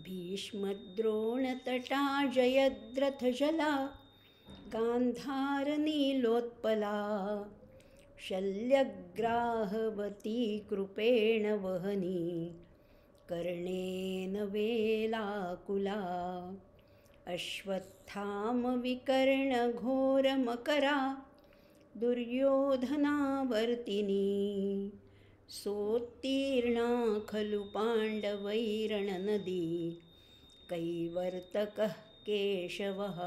भीष्मद्रोणतटा जयद्रथजला गान्धारनीलोत्पला शल्यग्राहवती कृपेण वहनी कर्णेन वेलाकुला अश्वत्थामविकर्णघोरमकरा दुर्योधनावर्तिनी सोत्तीर्णा खलु पाण्डवैरणनदी कैवर्तकः केशवः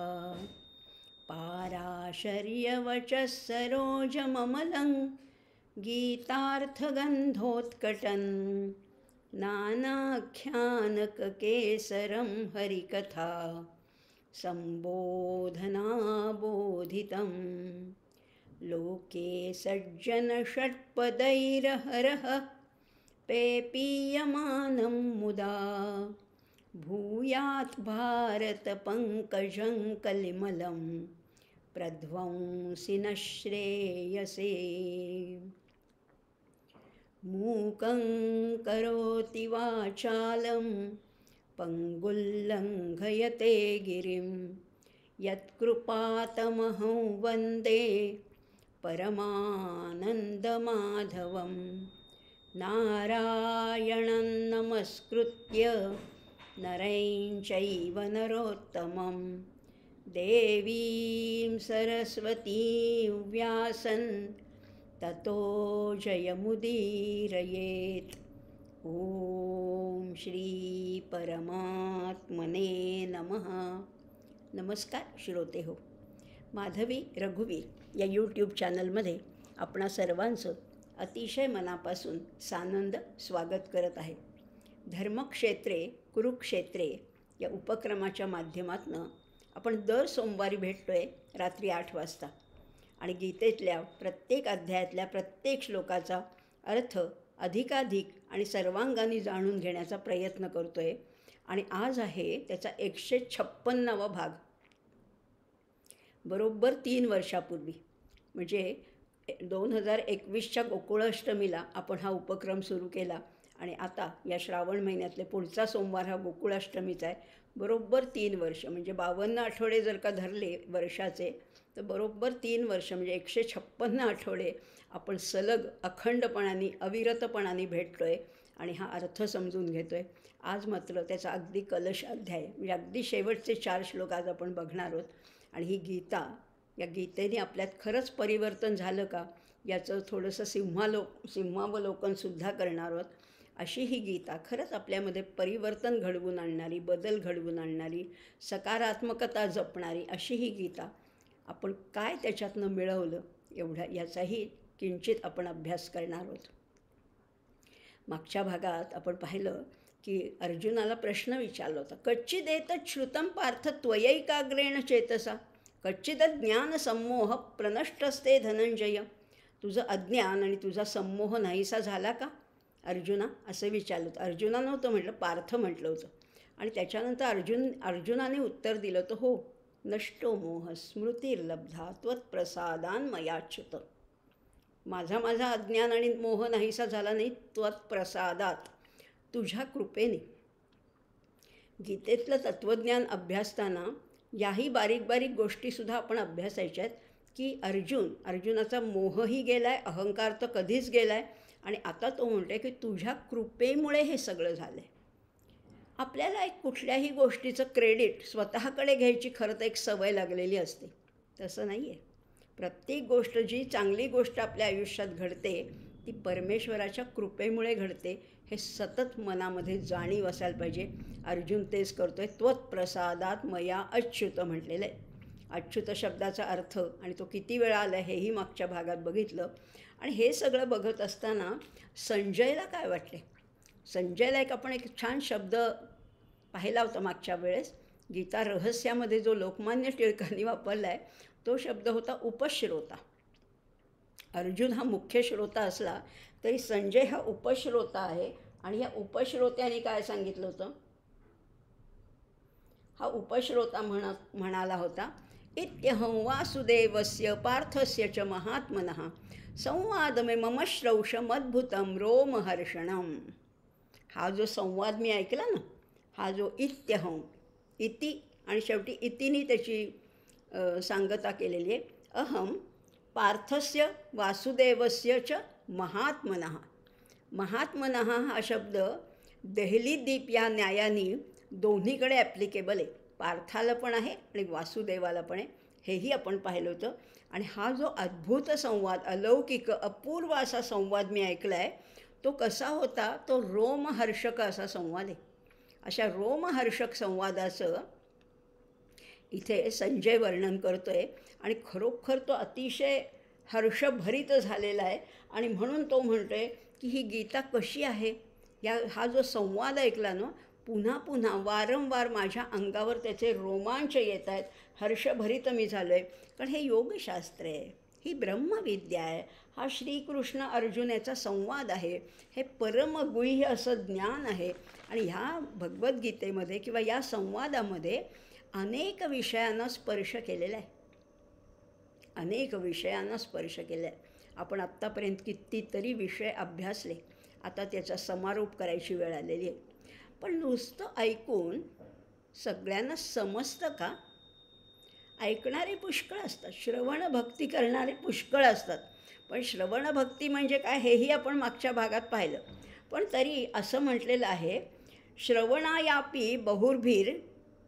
पाराशर्यवचः सरोजममलं गीतार्थगन्धोत्कटन् नानाख्यानककेसरं हरिकथा सम्बोधनाबोधितं लोके सज्जनषट्पदैरहरः पेपीयमानं मुदा भूयात् भारतपङ्कजं कलिमलं प्रध्वंसि न श्रेयसे मूकं करोति वाचालं पङ्गुल्लङ्घयते गिरिं यत्कृपातमहं वन्दे परमानन्दमाधवं नारायणं नमस्कृत्य नरं चैव नरोत्तमं देवीं सरस्वतीं व्यासं ततो जयमुदीरयेत्। ओम श्री परमात्मने नमः। नमस्कार श्रोते हो, माधवी रघुवीर या यूट्यूब चॅनलमध्ये आपणा सर्वांचं अतिशय मनापासून सानंद स्वागत करत आहे। धर्मक्षेत्रे कुरुक्षेत्रे या उपक्रमाच्या माध्यमातून आपण दर सोमवारी भेटतोय रात्री 8 वाजता आणि गीतेतल्या प्रत्येक अध्यायातल्या प्रत्येक श्लोकाचा अर्थ अधिकाधिक आणि सर्वांगाने जाणून घेण्याचा प्रयत्न करतोय। आणि आज आहे त्याचा 156वा भाग। बरोबर 3 वर्षापूर्वी म्हणजे 2021च्या गोकुळाष्टमीला आपण हा उपक्रम सुरू केला आणि आता या श्रावण महिन्यातले पुढचा सोमवार हा गोकुळाष्टमीचा आहे। बरोबर 3 वर्ष म्हणजे 52 आठवडे जर का धरले वर्षाचे तर बरोबर 3 वर्ष म्हणजे 156 आठवडे आपण सलग अखंडपणाने अविरतपणाने भेटतोय आणि हा अर्थ समजून घेतोय। आज मात्र त्याचा अगदी कलश अध्याय म्हणजे अगदी शेवटचे 4 श्लोक आज आपण बघणार आहोत। आणि ही गीता, या गीतेने आपल्यात खरंच परिवर्तन झालं का याचं थोडंसं सिंहावलोकनसुद्धा करणार आहोत। अशी ही गीता खरंच आपल्यामध्ये परिवर्तन घडवून आणणारी, बदल घडवून आणणारी, सकारात्मकता जपणारी अशी ही गीता आपण काय त्याच्यातनं मिळवलं एवढा याचाही किंचित आपण अभ्यास करणार आहोत। मागच्या भागात आपण पाहिलं की अर्जुनाला प्रश्न विचारला होता, कच्चिदेतत् श्रुतं पार्थ त्वयैकाग्रेण चेतसा कच्चिद ज्ञानसम्मोह प्रनष्टस्ते धनंजय। तुझं अज्ञान आणि तुझा संमोह नाहीसा झाला का अर्जुना, असं विचारलं होतं। अर्जुना नव्हतं म्हटलं, पार्थ म्हटलं होतं। आणि त्याच्यानंतर अर्जुनाने उत्तर दिलं तर हो, नष्टो मोह स्मृतिर्लब्धा त्वत्प्रसादान मयाच्युत। माझा अज्ञान आणि मोह नाहीसा झाला नाही त्वत्प्रसादात, तुझ्या कृपेने। गीतेतलं तत्त्वज्ञान अभ्यासताना याही बारीक बारीक गोष्टीसुद्धा आपण अभ्यासायच्या आहेत की अर्जुनाचा मोहही गेला आहे, अहंकार तर कधीच गेला आहे आणि आता तो म्हणतो की तुझ्या कृपेमुळे हे सगळं झालं आहे। आपल्याला एक कुठल्याही गोष्टीचं क्रेडिट स्वतःकडे घ्यायची खरं तर एक सवय लागलेली असते, तसं नाही आहे। प्रत्येक गोष्ट, जी चांगली गोष्ट आपल्या आयुष्यात घडते ती परमेश्वराच्या कृपेमुळे घडते, हे सतत मनामध्ये जाणीव असायला पाहिजे। अर्जुन तेच करतोय, त्वत्प्रसादात मया अच्युत म्हटलेलं आहे। अच्युत शब्दाचा अर्थ आणि तो किती वेळा आला हेही मागच्या भागात बघितलं। आणि हे सगळं बघत असताना संजयला काय वाटले, संजयला आपण एक छान शब्द पाहिला होता मागच्या वेळेस। गीता रहस्यामध्ये जो लोकमान्य टिळकांनी वापरला आहे तो शब्द होता उपश्रोता। अर्जुन हा मुख्य श्रोता असला तरी संजय हा उपश्रोता आहे। आणि या उपश्रोत्याने काय सांगितलं होतं, हा उपश्रोता म्हणाला होता, इत्यहं वासुदेवस्य पार्थस्य च महात्मनः संवाद मम श्रौषमद्भुतं रोमहर्षणम. हा जो संवाद मी ऐकला ना, हा जो इत्यहं, इति आणि शेवटी इतिनी त्याची सांगता केलेली आहे. अहम पार्थस्य वासुदेवस्य च महात्मनः. महात्मनः हा शब्द देहलीदीप या न्यायाने दोन्हीकडे ॲप्लिकेबल आहे. पार्थाला पण आहे आणि वासुदेवाला पण आहे, हेही आपण पाहिलं होतं. आणि हा जो अद्भुत संवाद, अलौकिक अपूर्व असा संवाद मी ऐकला आहे, तो कसा होता? तो रोमहर्षक असा संवाद आहे. अशा रोमहर्षक संवादाचं इथे संजय वर्णन करतो आहे आणि खरोखर तो अतिशय हर्षभरित झालेला आहे. आणि म्हणून तो म्हणतो आहे की ही गीता कशी आहे. हा जो संवाद ऐकला ना, पुन्हा पुन्हा वारंवार माझ्या अंगावर त्याचे रोमांच येत आहेत, हर्षभरित मी झालो आहे. कारण हे योगशास्त्र आहे, ही ब्रह्मविद्या आहे, हा श्रीकृष्ण अर्जुन याचा संवाद आहे, हे परमगुह्य असं ज्ञान आहे. आणि ह्या भगवद्गीतेमध्ये किंवा या संवादामध्ये अनेक विषयांना स्पर्श केलेला आहे, अनेक विषयांना स्पर्श केला आहे. आपण आत्तापर्यंत कितीतरी विषय अभ्यासले, आता त्याचा समारोप करायची वेळ आलेली आहे. पण नुसतं ऐकून सगळ्यांना समजतं का? ऐकणारे पुष्कळ असतात, श्रवण भक्ती करणारे पुष्कळ असतात. पण श्रवण भक्ती म्हणजे काय हेही आपण मागच्या भागात पाहिलं. पण तरी असं म्हटलेलं आहे, श्रवणायापी बहुर्भीर.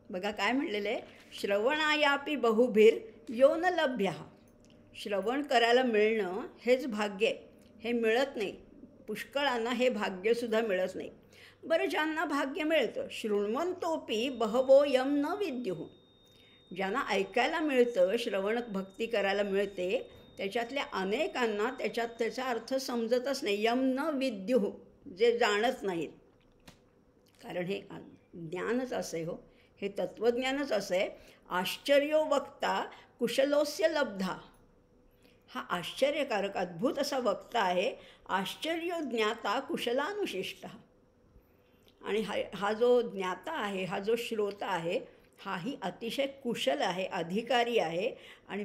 बघा काय म्हटलेलं आहे, श्रवणायापी बहुभीर यो न लभ्य. श्रवण करायला मिळणं हेच भाग्य आहे, हे मिळत नाही. पुष्कळांना हे भाग्यसुद्धा मिळत नाही. बरं, ज्यांना भाग्य मिळतं, शृण्वन्तोपि बहवो यम न विद्युः. ज्यांना ऐकायला मिळतं, श्रवण भक्ती करायला मिळते, त्याच्यातल्या अनेकांना त्याचा अर्थ समजतच नाही. यम न विद्युः, जे जाणत नाहीत. कारण हे ज्ञानच असं आहे, हो, हे तत्त्वज्ञानच असं आहे. आश्चर्यो वक्ता कुशलोस्य लब्धा. हा आश्चर्यकारक अद्भुत असा वक्ता आहे. आश्चर्यो ज्ञाता कुशलानुशिष्ट. आणि हा जो ज्ञाता आहे, हा जो श्रोता आहे, हाही अतिशय कुशल आहे, अधिकारी आहे. आणि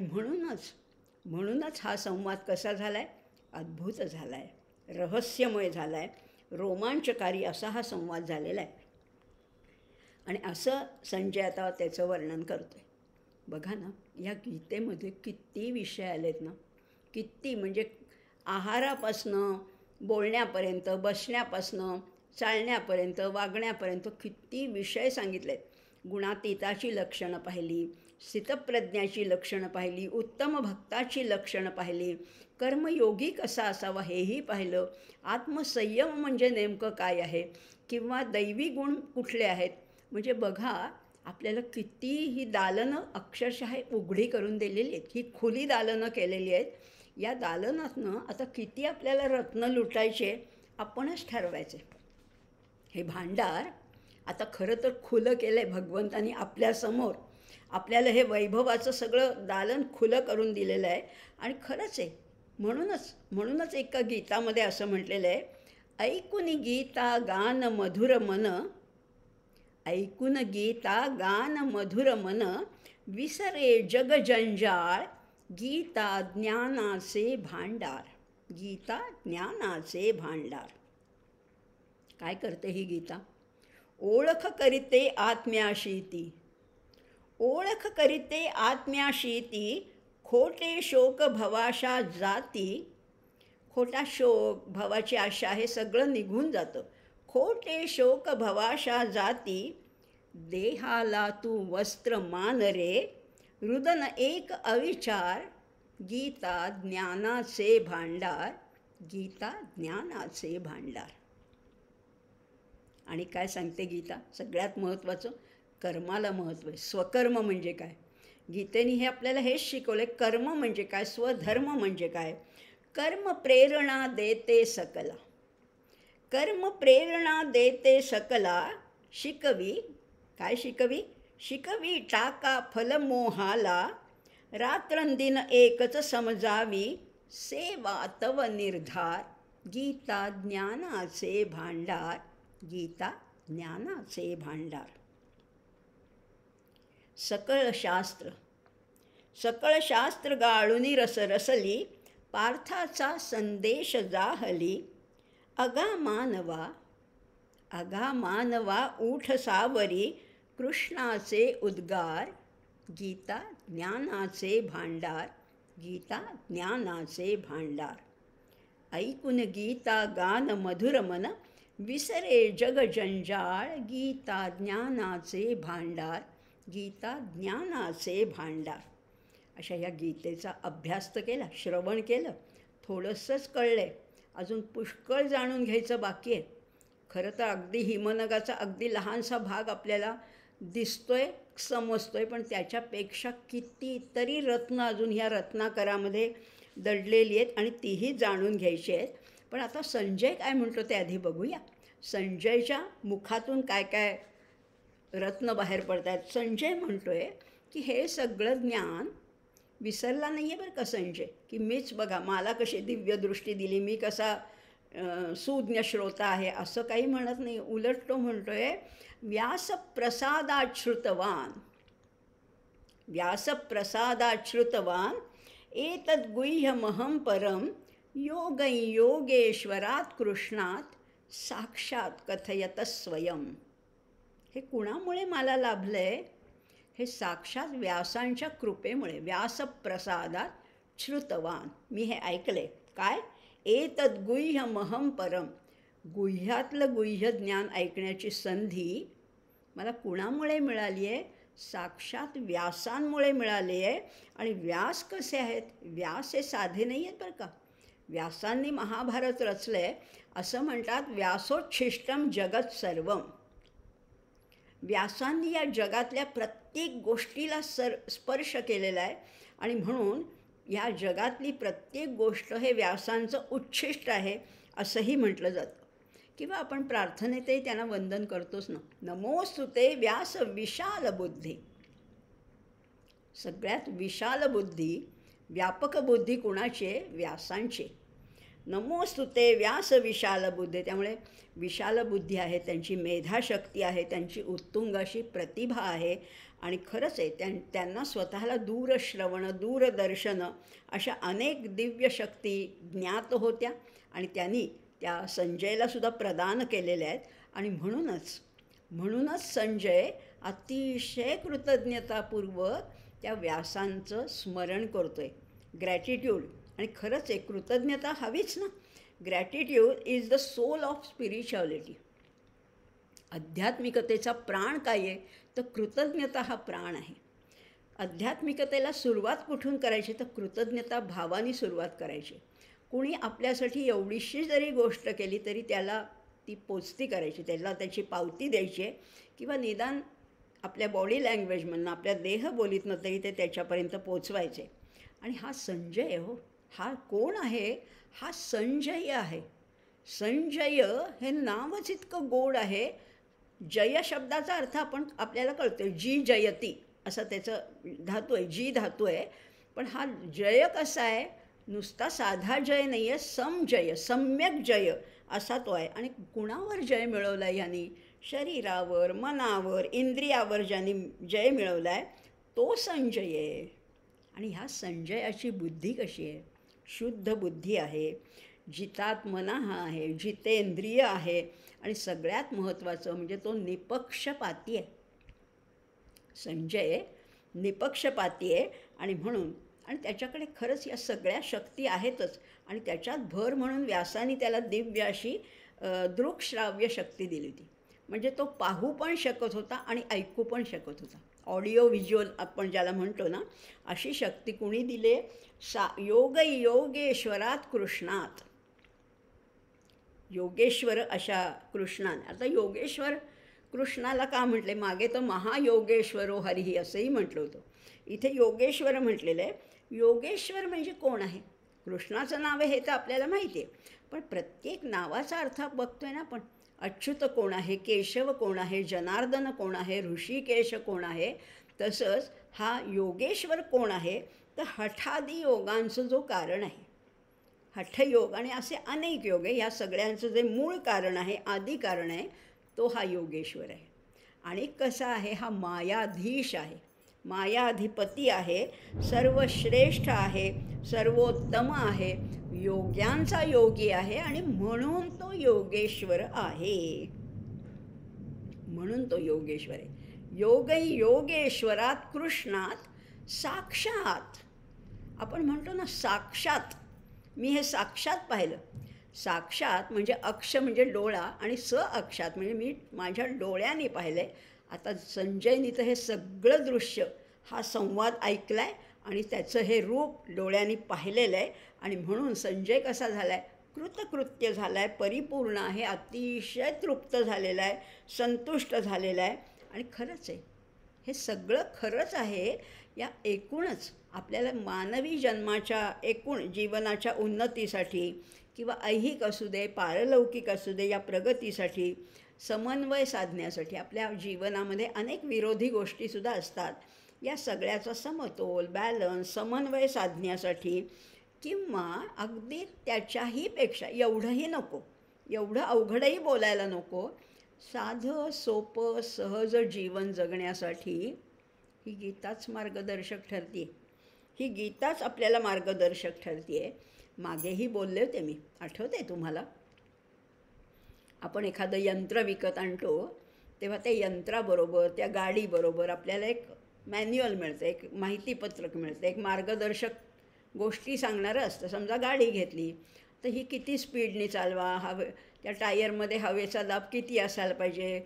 म्हणूनच हा संवाद कसा झाला आहे? अद्भुत झाला आहे, रहस्यमय झाला आहे, रोमांचकारी असा हा संवाद झालेला आहे. आणि असं संजय आता त्याचं वर्णन करतो आहे. बघा ना, या गीतेमध्ये किती विषय आलेत ना, किती. म्हणजे आहारापासनं बोलण्यापर्यंत, बसण्यापासनं चालण्यापर्यंत, वागण्यापर्यंत किती विषय सांगितले आहेत. गुणातीताची लक्षणं पाहिली, स्थितप्रज्ञाची लक्षणं पाहिली, उत्तम भक्ताची लक्षणं पाहिली, कर्मयोगी कसा असावा हेही पाहिलं, आत्मसंयम म्हणजे नेमकं काय आहे, किंवा दैवी गुण कुठले आहेत. म्हणजे बघा, आपल्याला किती ही दालनं अक्षरशः उघडी करून दिलेली आहेत, ही खुली दालनं केलेली आहेत. या दालनातनं आता किती आपल्याला रत्न लुटायचे आपणच ठरवायचे. हे भांडार आता खरं तर खुलं केलं आहे भगवंतानी आपल्यासमोर. आपल्याला हे वैभवाचं सगळं दालन खुलं करून दिलेलं आहे. आणि खरंच आहे, म्हणूनच एका गीतामध्ये असं म्हटलेलं आहे, ऐकून गीता गान मधुर मन, ऐकून गीता गान मधुर मन, विसरे जग जंजाळ, गीता ज्ञानाचे भांडार. गीता ज्ञानाचे भांडार. काय करते ही गीता? ओळख करीते आत्म्याशी ती, ओळख करीते आत्म्याशी ती, खोटे शोक भवाशा जाती. खोटा शोक, भवाची आशा हे सगळं निघून जातं. खोटे शोक भवाशा जाती, देहाला तू वस्त्र मान रे, रुदन एक अविचार, गीता ज्ञानाचे भांडार. गीता ज्ञानाचे भांडार. आणि काय सांगते गीता? सगळ्यात महत्त्वाचं, कर्माला महत्त्व आहे. स्वकर्म म्हणजे काय? गीतेने हे आपल्याला हेच शिकवलं आहे. कर्म म्हणजे काय, स्वधर्म म्हणजे काय. कर्म प्रेरणा देते सकला, कर्म प्रेरणा देते सकला, शिकवी. काय शिकवी? शिकवी टाका फलमोहाला, रात्रंदिन एकच समजावी, सेवा तव निर्धार. गीता ज्ञानाचे भांडार. गीता ज्ञानाचे भांडार. सकळ शास्त्र गाळुनी रसरसली, पार्थाचा संदेश जाहली, अगा मानवा ऊठ सावरी, कृष्णाचे उद्गार, गीता ज्ञानाचे भांडार, गीता ज्ञानाचे भांडार. ऐकून गीता गान मधुर मन, विसरे जग जंजाळ, गीता ज्ञानाचे भांडार, गीता ज्ञानाचे भांडार. अशा या गीतेचा अभ्यास तर केला, श्रवण केलं, थोडंसंच कळलं आहे, अजून पुष्कळ जाणून घ्यायचं बाकी आहे. खरं तर अगदी हिमनगाचा अगदी लहानसा भाग आपल्याला दिसतोय, समजतोय, पण त्याच्यापेक्षा कितीतरी रत्न अजून ह्या रत्नाकरामध्ये दडलेली आहेत आणि तीही जाणून घ्यायची आहेत. पण आता संजय काय म्हणतो ते आधी बघूया. संजयच्या मुखातून काय काय रत्न बाहेर पडत आहेत. संजय म्हणतोय की हे सगळं ज्ञान विसरला नाही आहे बरं का संजय, की मीच बघा मला कशी दिव्यदृष्टी दिली, मी कसा सुज्ञ श्रोता आहे, असं काही म्हणत नाही. उलट तो म्हणतोय व्यासप्रसादाच्छ्रुतवान, व्यासप्रसादाच्छ्रुतवान एतद्गुह्यमहं परं, योगैयोगेश्वरात् कृष्णात् साक्षात कथयत स्वयं. हे कुणामुळे मला लाभलं आहे? हे साक्षात व्यासांच्या कृपेमुळे. व्यासप्रसादात श्रुतवान, मी हे ऐकले. काय? एतद्गुह्यमहं परं, गुह्यातलं गुह्य ज्ञान ऐकण्याची संधी मला कुणामुळे मिळाली आहे? साक्षात व्यासांमुळे मिळाली आहे. आणि व्यास कसे आहेत? व्यास हे साधे नाही आहेत बरं का. व्यासांनी महाभारत रचलं आहे. असं म्हणतात व्यासोच्छिष्टम जगत सर्वम. व्यासांनी या जगातल्या प्रत्येक गोष्टीला स्पर्श केलेला आहे आणि म्हणून या जगातली प्रत्येक गोष्ट हे व्यासांचं उच्छिष्ट आहे असंही म्हटलं जातं. किंवा आपण प्रार्थनेतही त्यांना वंदन करतोच ना. नमोस्तुते व्यास विशाल बुद्धी. सगळ्यात विशाल बुद्धी, व्यापक बुद्धी कुणाची आहे? व्यासांची. नमोस्तुते व्यास विशाल बुद्धी. त्यामुळे विशाल बुद्धी आहे, त्यांची मेधाशक्ती आहे, त्यांची उत्तुंग अशी प्रतिभा आहे. आणि खरंच आहे त्यांना स्वतःला दूरश्रवण, दूरदर्शन अशा अनेक दिव्य शक्ती ज्ञात होत्या आणि त्यांनी त्या संजयलासुद्धा प्रदान केलेल्या आहेत. आणि म्हणूनच संजय अतिशय कृतज्ञतापूर्वक त्या व्यासांचं स्मरण करतो आहे. ग्रॅटिट्यूड. आणि खरंच आहे कृतज्ञता हवीच ना. Gratitude is the soul of spirituality. आध्यात्मिकतेचा प्राण काय आहे? तर कृतज्ञता हा प्राण आहे. आध्यात्मिकतेला सुरुवात कुठून करायची? तर कृतज्ञता भावाने सुरुवात करायची. कुणी आपल्यासाठी एवढीशी जरी गोष्ट केली तरी त्याला ती पोचती करायची, त्याला त्याची पावती द्यायची आहे. किंवा निदान आपल्या बॉडी लँग्वेजमधनं, आपल्या देहबोलीतनं तरी ते त्याच्यापर्यंत पोचवायचे. आणि हा संजय हो, हा कोण आहे? हा संजय आहे. संजय हे नावच इतकं गोड आहे. जय शब्दाचा अर्थ आपल्याला कळतो, जी जयती असं त्याचं धातू आहे, जी धातू आहे. पण हा जय कसा आहे? नुसता साधा जय नाही आहे, समजय, सम्यक जय असा तो आहे. आणि कुणावर जय मिळवला आहे यांनी? शरीरावर, मनावर, इंद्रियावर ज्यांनी जय मिळवला आहे तो संजय आहे. आणि ह्या संजयाची बुद्धी कशी आहे? शुद्ध बुद्धी आहे, जितात्मनः आहे, जितेंद्रिय आहे. आणि सगळ्यात महत्त्वाचं म्हणजे तो निपक्षपाती आहे. संजय निपक्षपाती आहे. आणि त्याच्याकडे खरंच या सगळ्या शक्ती आहेतच. आणि त्याच्यात भर म्हणून व्यासाने त्याला दिव्य अशी दृक्श्राव्य शक्ती दिली होती. म्हणजे तो पाहू पण शकत होता आणि ऐकू पण शकत होता. ऑडिओ व्हिज्युअल आपण ज्याला म्हणतो ना, अशी शक्ती कुणी दिली? योगेश्वरात कृष्णात. योगेश्वर अशा कृष्णाने. आता योगेश्वर कृष्णाला का म्हटले? मागे तर महायोगेश्वरो हरिही असंही म्हटलं होतं. इथे योगेश्वर म्हटलेलं आहे. योगेश्वर म्हणजे कोण आहे? कृष्णाचं नाव आहे हे तर आपल्याला माहिती आहे. पण प्रत्येक नावाचा अर्थ बघतोय ना आपण. अच्युत कोण आहे? केशव कोण आहे? जनार्दन कोण आहे? ऋषिकेश कोण आहे? तसंच हा योगेश्वर कोण आहे? तर हठादी योगांचं जो कारण आहे, हठयोग आणि असे अनेक योग आहे, या सगळ्यांचं जे मूळ कारण आहे, आदी कारण आहे, तो हा योगेश्वर आहे. आणि कसा आहे? हा मायाधीश आहे. मायाधिपती आहे, सर्वश्रेष्ठ आहे, सर्वोत्तम आहे, योग्यांचा योगी आहे आणि म्हणून तो योगेश्वर आहे. म्हणून तो योगेश्वर आहे. योगै योगेश्वरात कृष्णात साक्षात. आपण म्हणतो ना साक्षात, मी हे साक्षात पाहिलं. साक्षात म्हणजे अक्ष म्हणजे डोळा आणि स अक्षात म्हणजे मी माझ्या डोळ्याने पाहिलं आहे. आता संजयनी तर हे सगळं दृश्य हा संवाद ऐकला आहे आणि त्याचं हे रूप डोळ्यांनी पाहिलेलं आहे आणि म्हणून संजय कसा झाला आहे, कृतकृत्य झाला आहे, परिपूर्ण आहे, अतिशय तृप्त झालेला आहे, संतुष्ट झालेला आहे. आणि खरंच आहे, हे सगळं खरंच आहे. या एकूणच आपल्याला मानवी जन्माच्या एकूण जीवनाच्या उन्नतीसाठी किंवा ऐहिक असू दे, पारलौकिक असू दे, या प्रगतीसाठी समन्वय साधण्यासाठी आपल्या जीवनामध्ये अनेक विरोधी गोष्टीसुद्धा असतात. या सगळ्याचा समतोल, बॅलन्स, समन्वय साधण्यासाठी किंवा अगदी त्याच्याही पेक्षा एवढंही नको, एवढं अवघडही बोलायला नको, साधं सोपं सहज जीवन जगण्यासाठी ही गीताच मार्गदर्शक ठरते. ही गीताच आपल्याला मार्गदर्शक ठरते आहे. मागेही बोलले होते मी, आठवते तुम्हाला? आपण एखादं यंत्र विकत आणतो तेव्हा त्या यंत्राबरोबर, त्या गाडीबरोबर आपल्याला एक मॅन्युअल मिळतं, एक माहितीपत्रक मिळतं, एक मार्गदर्शक गोष्टी सांगणारं असतं. समजा गाडी घेतली तर ही किती स्पीडने चालवा, त्या टायरमध्ये हवेचा दाब किती असायला पाहिजे,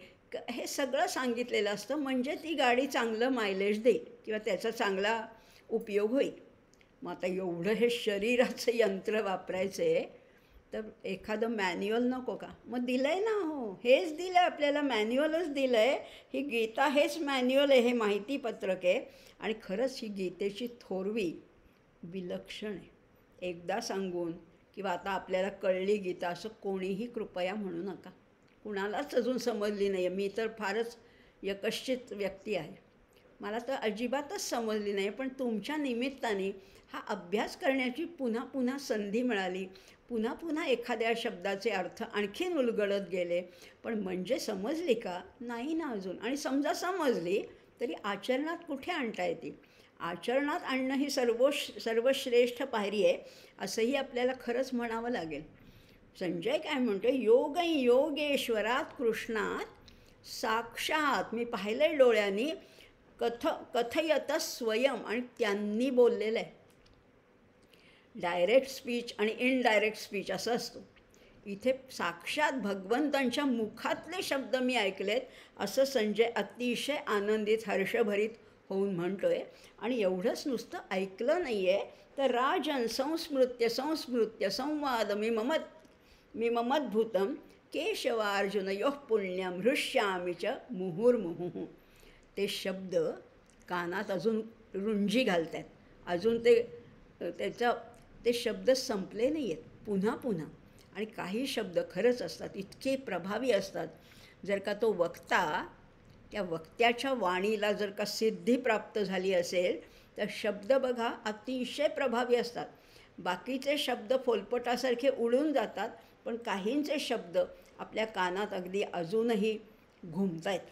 हे सगळं सांगितलेलं असतं. म्हणजे ती गाडी चांगलं मायलेज देईल किंवा त्याचा चांगला उपयोग होईल. मग आता एवढं हे शरीराचं यंत्र वापरायचं आहे तर एखादं मॅन्युअल नको का? मग दिलं आहे ना, हो हेच दिलं आहे आपल्याला, मॅन्युअलच दिलं आहे. ही गीता हेच मॅन्युअल आहे, हे माहितीपत्रक आहे. आणि खरंच ही गीतेची थोरवी विलक्षण आहे. एकदा सांगून किंवा आता आपल्याला कळली गीता असं कोणीही कृपया म्हणू नका. कुणालाच अजून समजली नाही आहे. मी तर फारच यकश्चित व्यक्ती आहे, मला तर अजिबातच समजली नाही. पण तुमच्या निमित्ताने हा अभ्यास करण्याची पुन्हा पुन्हा संधी मिळाली. पुन्हा पुन्हा एखाद्या शब्दाचे अर्थ आणखीन उलगडत गेले. पण म्हणजे समजली का? नाही ना अजून. आणि समजा समजली तरी आचरणात कुठे आणता येते? आचरणात आणणं ही सर्वश्रेष्ठ पायरी आहे असंही आपल्याला खरंच म्हणावं लागेल. संजय काय म्हणतो, योगै योगेश्वरात कृष्णात साक्षात, मी पाहिलं डोळ्यांनी, कथयत स्वयं, आणि त्यांनी बोललेलं आहे. डायरेक्ट स्पीच आणि इनडायरेक्ट स्पीच असं असतो. इथे साक्षात भगवंतांच्या मुखातले शब्द मी ऐकलेत असं संजय अतिशय आनंदित, हर्षभरीत होऊन म्हणतो आहे. आणि एवढंच नुसतं ऐकलं नाही आहे तर राजन संस्मृत्य संस्मृत्य संवाद मी ममद्भूतम केशवार्जुनयोः पुण्यम हृष्यामि च मुहुर्मुहुः. ते शब्द कानात अजून रुंजी घालत आहेत. अजून ते शब्द संपले नाही आहेत, पुन्हा पुन्हा. आणि काही शब्द खरंच असतात, इतके प्रभावी असतात. जर का तो वक्ता, त्या वक्त्याच्या वाणीला जर का सिद्धी प्राप्त झाली असेल तर शब्द बघा अतिशय प्रभावी असतात. बाकीचे शब्द फोलपटासारखे उडून जातात, पण काहींचे शब्द आपल्या कानात अगदी अजूनही घुमत आहेत.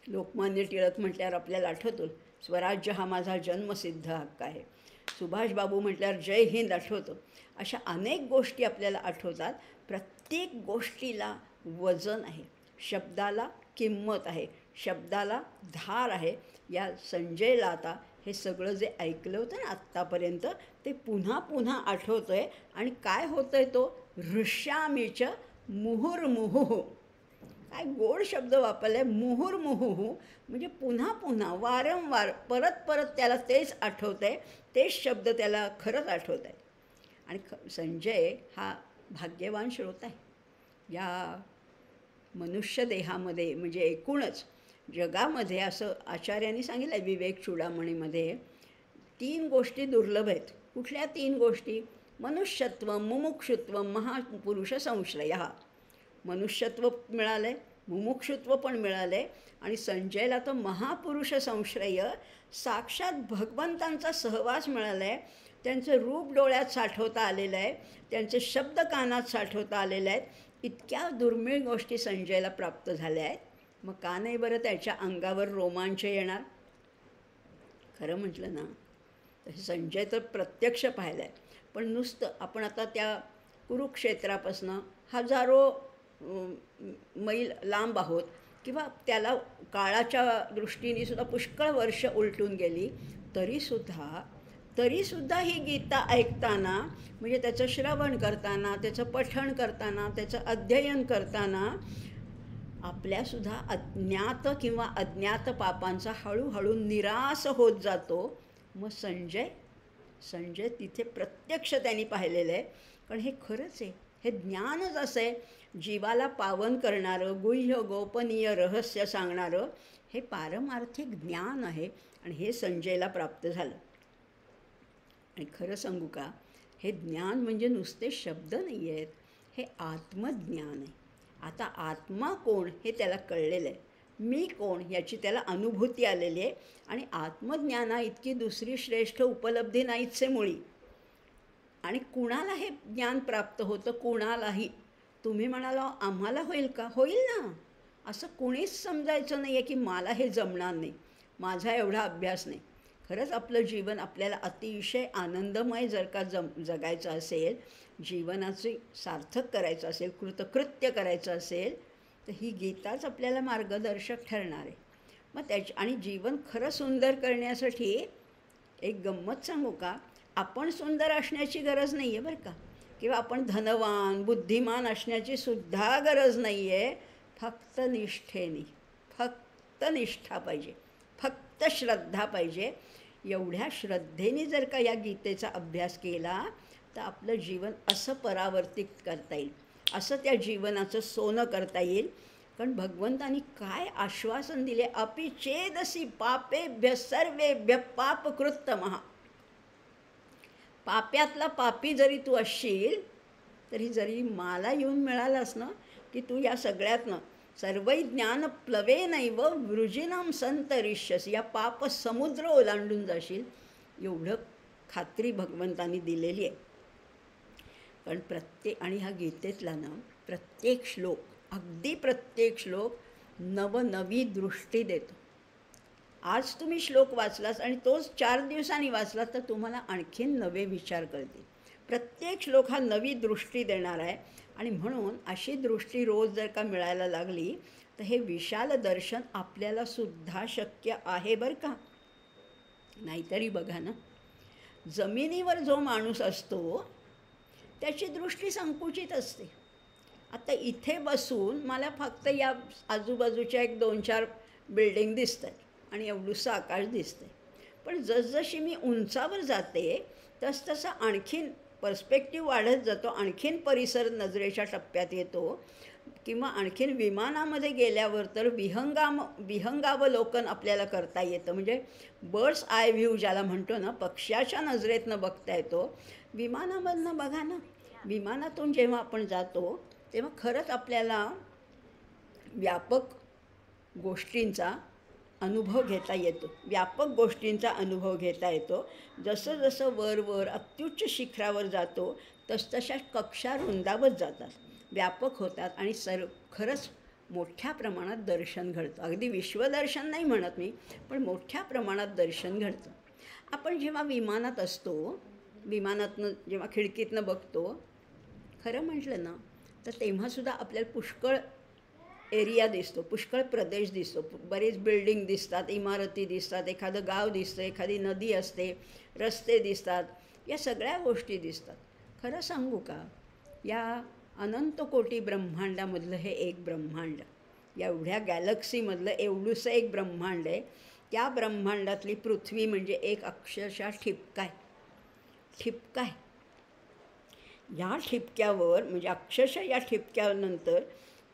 लोकमान्य टिळक म्हटल्यावर आपल्याला आठवतो, स्वराज्य हा माझा जन्मसिद्ध हक्क आहे. सुभाषबाबू म्हटल्यावर जय हिंद आठवतो. अशा अनेक गोष्टी आपल्याला आठवतात. प्रत्येक गोष्टीला वजन आहे, शब्दाला किंमत आहे, शब्दाला धार आहे. या संजयला आता हे सगळं जे ऐकलं होतं ना आत्तापर्यंत ते पुन्हा पुन्हा आठवतं आहे. आणि काय होतं आहे, तो हृष्यामीच मुहुर्मुहुः. काय गोड शब्द वापरला आहे, मुहुर्मुहुः. म्हणजे पुन्हा पुन्हा वारंवार परत परत त्याला तेच आठवतं आहे, तेच शब्द त्याला खरंच आठवत आहेत. आणि संजय हा भाग्यवान श्रोता आहे. या मनुष्य देहामध्ये म्हणजे एकूणच जगामध्ये असं आचार्यांनी सांगितलं आहे विवेक चूडामणीमध्ये, 3 गोष्टी दुर्लभ आहेत. कुठल्या 3 गोष्टी? मनुष्यत्व, मुमुक्षुत्व, महापुरुष संश्रयः. मनुष्यत्व मिळालं आहे, मुमुक्षुत्व पण मिळालं आहे. आणि संजयला तर महापुरुष संश्रय, साक्षात भगवंतांचा सहवास मिळाला आहे. त्यांचं रूप डोळ्यात साठवता आलेलं आहे, त्यांचे शब्द कानात साठवता आलेले आहेत. इतक्या दुर्मिळ गोष्टी संजयला प्राप्त झाल्या आहेत. मग का नाही बरं त्याच्या अंगावर रोमांच येणार? खरं म्हटलं ना तर हे संजय तर प्रत्यक्ष पाहिलं आहे, पण नुसतं आपण आता त्या कुरुक्षेत्रापासनं हजारो मैल लांब आहोत किंवा त्याला काळाच्या दृष्टीने सुद्धा पुष्कळ वर्ष उलटून गेली, तरीसुद्धा तरीसुद्धा ही गीता ऐकताना, म्हणजे त्याचं श्रवण करताना, त्याचं पठण करताना, त्याचं अध्ययन करताना आपल्यासुद्धा अज्ञात किंवा अज्ञात पापांचा हळूहळू निराश होत जातो. मग संजय तिथे प्रत्यक्ष त्यांनी पाहिलेलं आहे. कारण हे खरंच आहे, हे ज्ञानच असं आहे, जीवाला पावन करणारं, गुह्य गोपनीय रहस्य सांगणारं हे पारमार्थिक ज्ञान आहे. आणि हे संजयला प्राप्त झालं. आणि खरं सांगू का, हे ज्ञान म्हणजे नुसते शब्द नाही आहेत, हे आत्मज्ञान आहे. आता आत्मा कोण हे त्याला कळलेलं आहे, मी कोण याची त्याला अनुभूती आलेली आहे. आणि आत्मज्ञाना इतकी दुसरी श्रेष्ठ उपलब्धी नाहीच आहे मुळी. आणि कुणाला हे ज्ञान प्राप्त होतं? कुणालाही. तुम्ही म्हणाला आम्हाला होईल का? होईल ना. असं कुणीच समजायचं नाही आहे की मला हे जमणार नाही, माझा एवढा अभ्यास नाही. खरंच आपलं जीवन आपल्याला अतिशय आनंदमय जर का जगायचं असेल, जीवनाचे सार्थक करायचं असेल, कृतकृत्य करायचं असेल, तर ही गीताच आपल्याला मार्गदर्शक ठरणार आहे. मग आणि जीवन खरं सुंदर करण्यासाठी एक गंमत सांगू का, आपण सुंदर असण्याची गरज नाही आहे बरं का, किंवा आपण धनवान बुद्धिमान असण्याची सुद्धा गरज नाही आहे. फक्त निष्ठेने, फक्त निष्ठा पाहिजे, फक्त श्रद्धा पाहिजे. एवढ्या श्रद्धेने जर का या गीतेचा अभ्यास केला तर आपलं जीवन असं परावर्तित करता येईल, असं त्या जीवनाचं सोनं करता येईल. कारण भगवंतांनी काय आश्वासन दिले, अपि चेदसी पापेभ्य सर्वेभ्य पापकृत्तमः. पाप्यातला पापी जरी तू असशील तरी जरी मला येऊन मिळालास ना की तू या सगळ्यातनं सर्वै ज्ञान प्लवेनैव वृजिनाम संतरिष्यसी, या पाप समुद्र ओलांडून जाशील, एवढं खात्री भगवंतांनी दिलेली आहे. कारण आणि ह्या गीतेतला ना प्रत्येक श्लोक, अगदी प्रत्येक श्लोक नवनवी दृष्टी देतो. आज तुम्ही श्लोक वाचलास आणि तोच 4 दिवसांनी वाचलात तर तुम्हाला आणखीन नवे विचार कळतील. प्रत्येक श्लोक हा नवी दृष्टी देणार आहे. आणि म्हणून अशी दृष्टी रोज जर का मिळायला लागली तर हे विशाल दर्शन आपल्याला सुद्धा शक्य आहे बरं का. नाहीतरी बघा ना, जमिनीवर जो माणूस असतो त्याची दृष्टी संकुचित असते. आता इथे बसून मला फक्त या आजूबाजूच्या 1-2-4 बिल्डिंग दिसत आहेत आणि एवढंसं आकाश दिसतं आहे. पण जसजशी मी उंचावर जाते तसतसं आणखीन पर्स्पेक्टिव्ह वाढत जातो, आणखीन परिसर नजरेच्या टप्प्यात येतो. किंवा आणखीन विमानामध्ये गेल्यावर तर विहंगावलोकन आपल्याला करता येतं. म्हणजे बर्ड्स आय व्ह्यू ज्याला म्हणतो ना, पक्ष्याच्या नजरेतनं बघता येतो. विमानामधनं बघा ना, विमानातून जेव्हा आपण जातो तेव्हा खरंच आपल्याला व्यापक गोष्टींचा अनुभव घेता येतो, व्यापक गोष्टींचा अनुभव घेता येतो. जसं जसं वर अत्युच्च शिखरावर जातो तसतशा कक्षा रुंदावत जातात, व्यापक होतात आणि खरंच मोठ्या प्रमाणात दर्शन घडतं. अगदी विश्वदर्शन नाही म्हणत मी, पण मोठ्या प्रमाणात दर्शन घडतं. आपण जेव्हा विमानात असतो, विमानातनं जेव्हा खिडकीतनं बघतो, खरं म्हटलं ना तर तेव्हासुद्धा आपल्याला पुष्कळ एरिया दिसतो, पुष्कळ प्रदेश दिसतो, बरेच बिल्डिंग दिसतात, इमारती दिसतात, एखादं गाव दिसतं, एखादी नदी असते, रस्ते दिसतात, या सगळ्या गोष्टी दिसतात. खरं सांगू का, या अनंत कोटी ब्रह्मांडामधलं हे एक ब्रह्मांड, एवढ्या गॅलक्सीमधलं एवढंसं एक ब्रह्मांड आहे. त्या ब्रह्मांडातली पृथ्वी म्हणजे एक अक्षरशः ठिपका आहे. या ठिपक्यावर म्हणजे अक्षरशः या ठिपक्यानंतर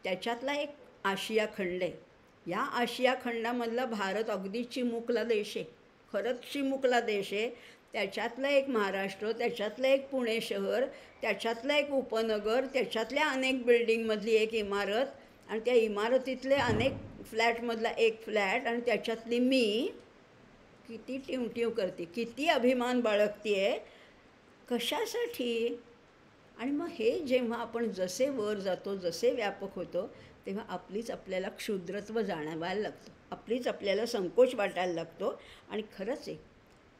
त्याच्यातला एक आशिया खंड आहे. या आशिया खंडामधला भारत अगदी चिमुकला देश आहे, खरंच चिमुकला देश आहे. त्याच्यातलं एक महाराष्ट्र, त्याच्यातलं एक पुणे शहर, त्याच्यातलं एक उपनगर, त्याच्यातल्या अनेक बिल्डिंगमधली एक इमारत आणि त्या इमारतीतले अनेक फ्लॅटमधला एक फ्लॅट आणि त्याच्यातली मी किती टिवटिव करते, किती अभिमान बाळगते आहे, कशासाठी. आणि मग हे जेव्हा आपण जसे वर जातो, जसे व्यापक होतो, तेव्हा आपल्याला क्षुद्रत्व जाणवायला लागतं, आपल्याला संकोच वाटायला लागतो. आणि खरंच आहे,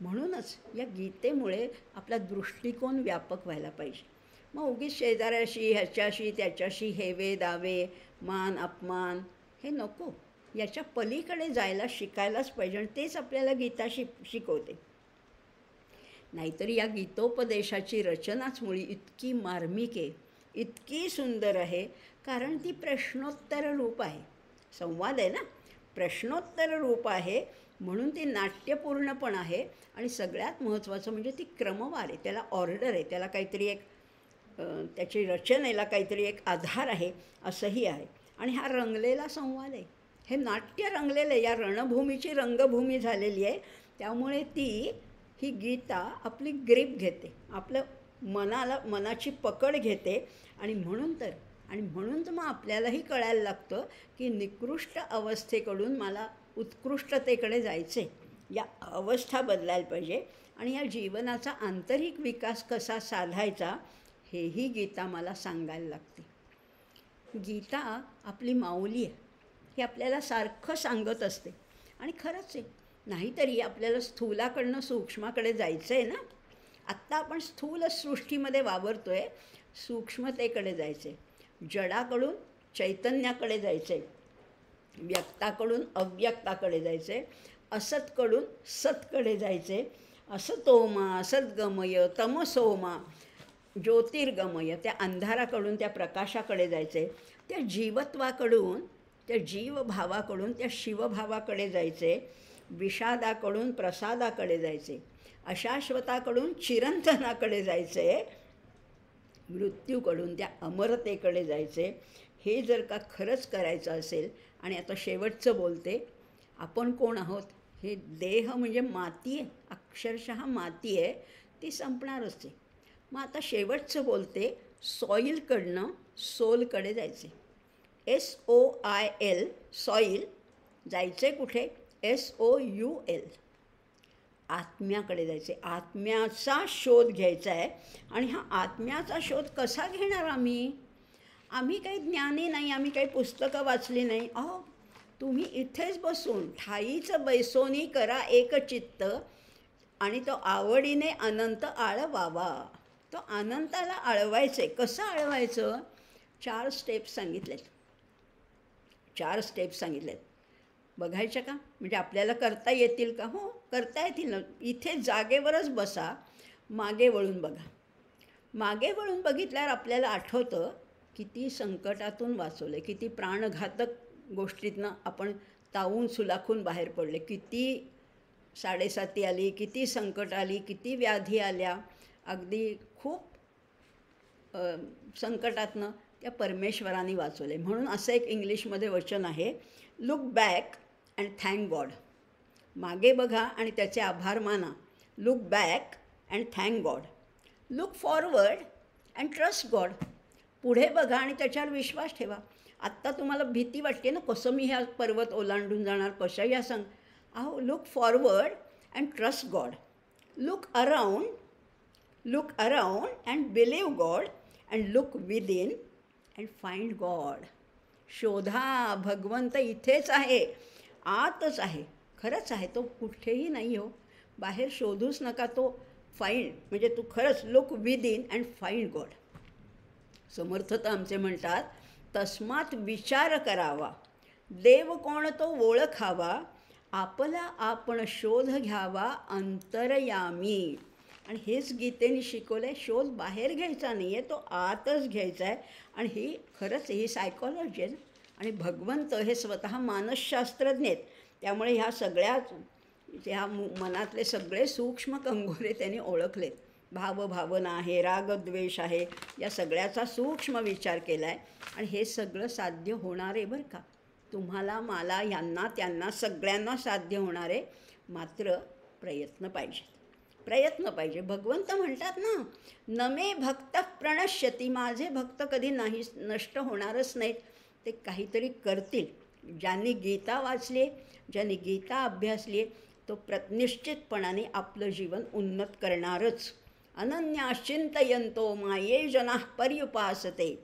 म्हणूनच या गीतेमुळे आपला दृष्टिकोन व्यापक व्हायला पाहिजे. मग उगीच शेजाऱ्याशी ह्याच्याशी त्याच्याशी हेवे दावे मान अपमान हे नको. याच्या पलीकडे जायला शिकायलाच पाहिजे आणि तेच आपल्याला गीता शिकवते. नाहीतर या गीतोपदेशाची रचनाच मुळी इतकी मार्मिक आहे, इतकी सुंदर आहे, कारण ती प्रश्नोत्तर रूप आहे. संवाद आहे ना, प्रश्नोत्तर रूप आहे, म्हणून ती नाट्यपूर्ण पण आहे. आणि सगळ्यात महत्त्वाचं म्हणजे ती क्रमवार आहे, त्याला ऑर्डर आहे, त्याला काहीतरी एक त्याची रचनेला काहीतरी एक आधार आहे असंही आहे. आणि हा रंगलेला संवाद आहे, हे नाट्य रंगलेलं आहे, या रणभूमीची रंगभूमी झालेली आहे. त्यामुळे ही गीता आपली ग्रीप घेते, आपलं मनाची पकड घेते. आणि म्हणून तर मग आपल्यालाही कळायला लागतं की निकृष्ट अवस्थेकडून मला उत्कृष्टतेकडे जायचे, या अवस्था बदलायला पाहिजे. आणि या जीवनाचा आंतरिक विकास कसा साधायचा हेही गीता मला सांगायला लागते. गीता आपली माऊली आहे, हे आपल्याला सारखं सांगत असते. आणि खरंच आहे, नाहीतरी आपल्याला स्थूलाकडनं सूक्ष्माकडे जायचं आहे ना. आत्ता आपण स्थूल सृष्टीमध्ये वावरतो आहे, सूक्ष्मतेकडे जायचं आहे, जडाकडून चैतन्याकडे जायचं आहे, व्यक्ताकडून अव्यक्ताकडे जायचं आहे, असतकडून सतकडे जायचं आहे. असतोमा सद्गमय तमसोमा ज्योतिर्गमय, त्या अंधाराकडून त्या प्रकाशाकडे जायचं आहे, त्या जीवत्वाकडून त्या जीवभावाकडून त्या शिवभावाकडे जायचं आहे, विषादाकडून प्रसादाकडे जायचे, अशाश्वताकडून चिरंतनाकडे जायचे, मृत्यूकडून त्या अमरतेकडे जायचे. हे जर का खरंच करायचं असेल, आणि आता शेवटचं बोलते, आपण कोण आहोत? हे देह म्हणजे माती आहे, अक्षरशः माती आहे, ती संपणारच आहे. मग आता शेवटचं बोलते, सॉईलकडनं सोलकडे जायचे. SOIL सॉईल, जायचे कुठे? SOUL आत्म्याकडे जायचे, आत्म्याचा शोध घ्यायचा आहे. आणि हा आत्म्याचा शोध कसा घेणार आम्ही काही ज्ञानी नाही, आम्ही काही पुस्तकं वाचली नाही. तुम्ही इथेच बसून ठाईचं बैसोनी करा एक चित्त, आणि तो आवडीने अनंत आळवावा. तो अनंताला आळवायचे. कसं आळवायचं? 4 स्टेप्स सांगितलेत. बघायच्या का? म्हणजे आपल्याला करता येतील का? हो, करता येतील ना. इथे जागेवरच बसा, मागे वळून बघा. मागे वळून बघितल्यावर आपल्याला आठवतं किती संकटातून वाचवलं, किती प्राणघातक गोष्टीतनं आपण तावून सुलाखून बाहेर पडले, किती साडेसाती आली, किती संकट आली, किती व्याधी आल्या. अगदी खूप संकटातनं त्या परमेश्वराने वाचवले. म्हणून असं एक इंग्लिशमध्ये वचन आहे, look back and thank God. मागे बघा आणि त्याचे आभार माना. Look back and thank God. Look forward and trust God. पुढे बघा आणि त्याच्यावर विश्वास ठेवा. आत्ता तुम्हाला भीती वाटते ना, कसं मी ह्या पर्वत ओलांडून जाणार, कसं या look forward and trust God. Look around and believe God and look within and find God. शोधा, भगवंत इथेच आहे, आतच आहे, खरंच आहे, तो कुठेही नाही हो. बाहेर शोधूच नका, तो फाइंड म्हणजे तू खरंच look within and find God. Samarth तर आमचे म्हणतात, तस्मात विचार करावा, देव कोण तो ओळखावा, आपला आपण शोध घ्यावा अंतरयामी. आणि हेच गीतेने शिकवलं आहे, शोध बाहेर घ्यायचा नाही आहे, तो आतच घ्यायचा आहे. आणि ही खरंच ही सायकॉलॉजी आहे. आणि भगवंत हे स्वतः मानसशास्त्रज्ञ आहेत, त्यामुळे ह्या सगळ्याच ह्या मनातले सगळे सूक्ष्म कंगोरे त्यांनी ओळखलेत. भावभावना आहे, रागद्वेष आहे, या सगळ्याचा सूक्ष्म विचार केला आहे. आणि हे सगळं साध्य होणार आहे बरं का, तुम्हाला, मला, यांना त्यांना सगळ्यांना साध्य होणार आहे. मात्र प्रयत्न पाहिजे. भगवंत म्हणतात ना, नमे भक्त प्रणश्यती, माझे भक्त कधी नाही नष्ट होणारच नाहीत, ते काहीतरी करतील. ज्यांनी गीता वाचली, ज्यांनी गीता अभ्यासली, तो निश्चितपणाने आपलं जीवन उन्नत करणारच. अनन्याश्चिंतयन्तो माये जनाः पर्युपासते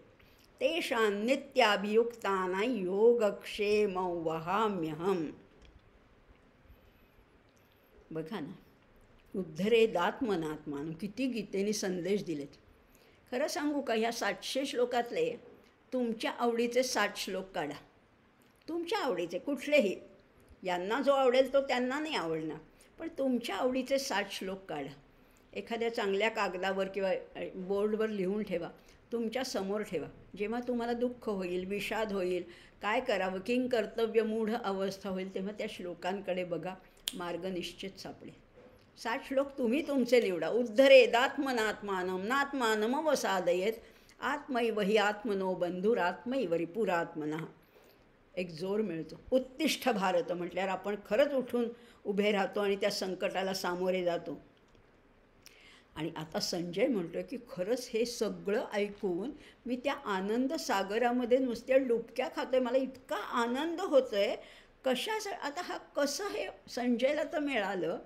तेषां नित्याभियुक्तानां योगक्षेमं वहाम्यहम्. बघा ना, उद्धरेदात्मनात्मान, किती गीतेने संदेश दिलेत. खरं सांगू का, ह्या 700 श्लोकातले तुमच्या आवडीचे 60 श्लोक काढा. तुमच्या आवडीचे कुठलेही, यांना जो आवडेल तो त्यांना नाही आवडणार, पण तुमच्या आवडीचे 60 श्लोक काढा. एखाद्या चांगल्या कागदावर किंवा बोर्डवर लिहून ठेवा, तुमच्या समोर ठेवा. जेव्हा तुम्हाला दुःख होईल, विषाद होईल, काय करावं, किंग कर्तव्य मूढ अवस्था होईल, तेव्हा त्या श्लोकांकडे बघा, मार्ग निश्चित सापडेल. 60 श्लोक तुम्ही तुमचे निवडा. उद्धरेदात्मनात्मानं नात्मानमवसादयेत आत्मैव हि आत्मनो बंधुरात्मैव रिपुरात्मनः. एक जोर मिळतो. उत्तिष्ठ भारत म्हटल्यावर आपण खरंच उठून उभे राहतो आणि त्या संकटाला सामोरे जातो. आणि आता संजय म्हणतो की खरंच हे सगळं ऐकून मी त्या आनंद सागरामध्ये नुसत्या डुबक्या खातोय, मला इतका आनंद होतो आहे. आता हा कसं हे संजयला तर मिळालं,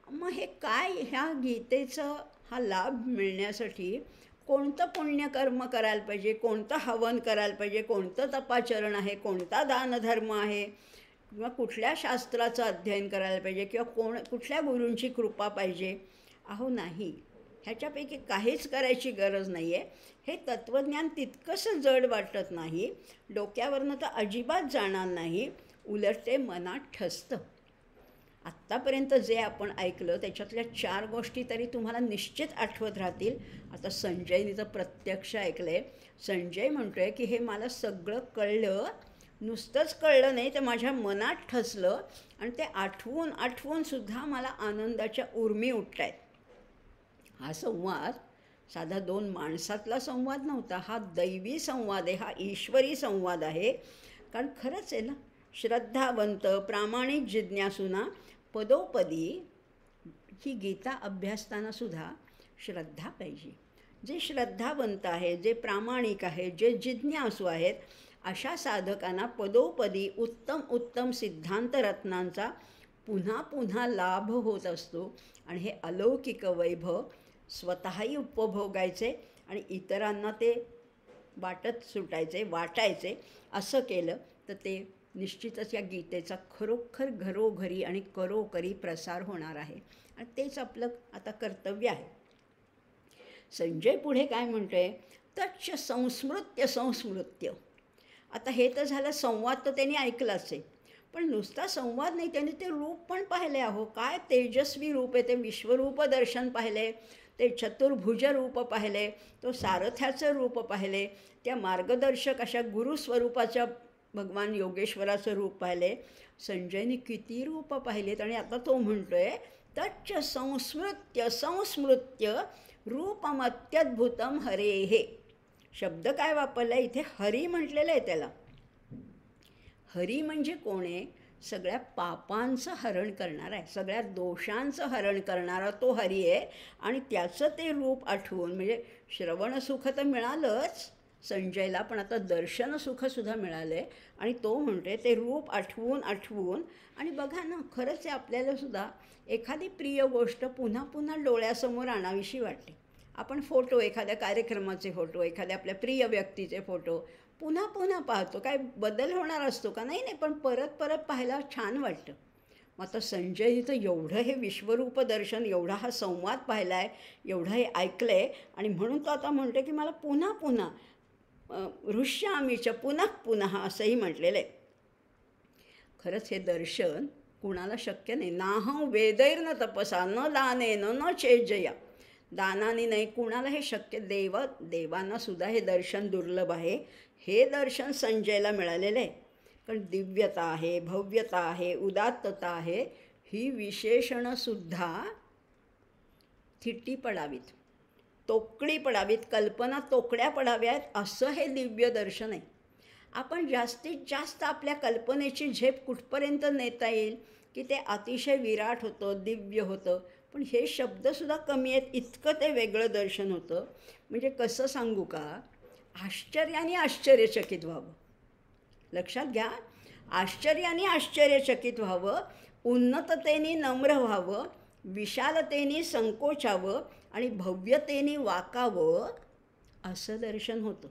मग हे काय, ह्या गीतेचं हा लाभ मिळण्यासाठी कोणतं पुण्यकर्म करायला पाहिजे, कोणतं हवन करायला पाहिजे, कोणतं तपाचरण आहे, कोणता दानधर्म आहे, किंवा कुठल्या शास्त्राचं अध्ययन करायला पाहिजे, किंवा कुठल्या गुरूंची कृपा पाहिजे. अहो नाही, ह्याच्यापैकी काहीच करायची गरज नाही आहे. हे तत्त्वज्ञान तितकंसं जड वाटत नाही, डोक्यावरनं तर अजिबात जाणार नाही, उलट ते मनात ठसतं. आत्तापर्यंत जे आपण ऐकलं त्याच्यातल्या 4 गोष्टी तरी तुम्हाला निश्चित आठवत राहतील. आता संजयने तर प्रत्यक्ष ऐकलं आहे. संजय म्हणतो आहे की हे मला सगळं कळलं, नुसतंच कळलं नाही तर माझ्या मनात ठसलं, आणि ते आठवून आठवूनसुद्धा मला आनंदाच्या उर्मी उठत आहेत. हा संवाद साधा 2 माणसातला संवाद नव्हता, हा दैवी संवाद आहे, हा ईश्वरी संवाद आहे. कारण खरंच आहे ना, श्रद्धावंत प्रामाणिक जिज्ञासूंना पदोपदी ही गीता अभ्यासतानासुद्धा श्रद्धा पाहिजे. जे श्रद्धावंत आहे, जे प्रामाणिक आहे, जे जिज्ञासू आहेत, अशा साधकांना पदोपदी उत्तम उत्तम सिद्धांत रत्नांचा पुन्हा पुन्हा लाभ होत असतो. आणि हे अलौकिक वैभव स्वतःही उपभोगायचे आणि इतरांना ते वाटायचे. असं केलं तर ते निश्चितच या गीतेचा खरोखर घरोघरी आणि करोकरी प्रसार होणार आहे. आणि तेच आपलं आता कर्तव्य आहे. संजय पुढे काय म्हणतो आहे, तच्च संस्मृत्य. आता हे तर झालं संवाद, तर त्यांनी ऐकलाच आहे, पण नुसता संवाद नाही, त्यांनी ते रूप पण पाहिले. अहो काय तेजस्वी रूप आहे, ते विश्वरूप दर्शन पाहिले, ते चतुर्भुज रूप पाहिले, तो सारथ्याचं रूप पाहिले, त्या मार्गदर्शक अशा गुरुस्वरूपाच्या भगवान योगेश्वराचं रूप पाहिले. संजयने किती रूप पाहिलेत. आणि आता तो म्हणतो आहे तच्च संस्मृत्य रूपमत्यद्भुतम हरेहे. शब्द काय वापरला इथे, हरी म्हटलेलं आहे त्याला. हरी म्हणजे कोण आहे, सगळ्या पापांचं हरण करणारा आहे, सगळ्या दोषांचं हरण करणारा तो हरी आहे. आणि त्याचं ते रूप आठवून, म्हणजे श्रवणसुख तर मिळालंच संजयला, पण आता दर्शनसुखसुद्धा मिळालं आहे. आणि तो म्हणते ते रूप आठवून. आणि बघा ना, खरंच आहे, आपल्यालासुद्धा एखादी प्रिय गोष्ट पुन्हा पुन्हा डोळ्यासमोर आणावीशी वाटते. आपण फोटो, एखाद्या कार्यक्रमाचे फोटो, एखाद्या आपल्या प्रिय व्यक्तीचे फोटो पुन्हा पुन्हा पाहतो. काय बदल होणार असतो का? नाही, पण परत परत पाहायला छान वाटतं. मग आता संजय तर एवढं हे विश्वरूप दर्शन, एवढा हा संवाद पाहिला आहे, एवढं हे ऐकलं आहे, आणि म्हणून तो आता म्हणतो की मला पुन्हा पुन्हा हृष्यामीच पुनः असंही म्हटलेलं आहे. खरंच हे दर्शन कुणाला शक्य नाही. नाहं वेदैर्न तपसा न दानेन न चेजया. दानाने नाही, कुणाला हे शक्य. देवांनासुद्धा हे दर्शन दुर्लभ आहे. हे दर्शन संजयला मिळालेलं आहे. कारण दिव्यता आहे, भव्यता आहे, उदात्तता आहे, ही विशेषणंसुद्धा थिट्टी पडावीत, तोकडी पडावीत, कल्पना तोकड्या पडाव्यात, असं हे दिव्य दर्शन आहे. आपण जास्तीत जास्त आपल्या कल्पनेची झेप कुठपर्यंत नेता येईल की ते अतिशय विराट होतं, दिव्य होतं. पण हे शब्दसुद्धा कमी आहेत, इतकं ते वेगळं दर्शन होतं. म्हणजे कसं सांगू का, आश्चर्याने आश्चर्यचकित व्हावं. लक्षात घ्या, आश्चर्याने आश्चर्यचकित व्हावं, उन्नततेने नम्र व्हावं, विशालतेने संकोचावं आणि भव्यतेने वाकावं, असं दर्शन होतं.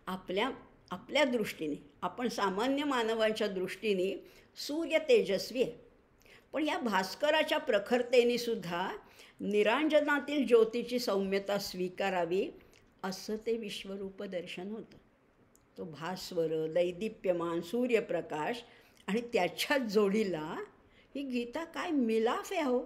आपल्या दृष्टीने, आपण सामान्य मानवांच्या दृष्टीने सूर्य तेजस्वी आहे, पण या भास्कराच्या प्रखरतेने सुद्धा निरांजनातील ज्योतीची सौम्यता स्वीकारावी असं ते विश्वरूप दर्शन होतं. तो भास्वर, दैदिप्यमान सूर्यप्रकाश आणि त्याच्याच जोडीला ही गीता काय मिलाफ आहे हो.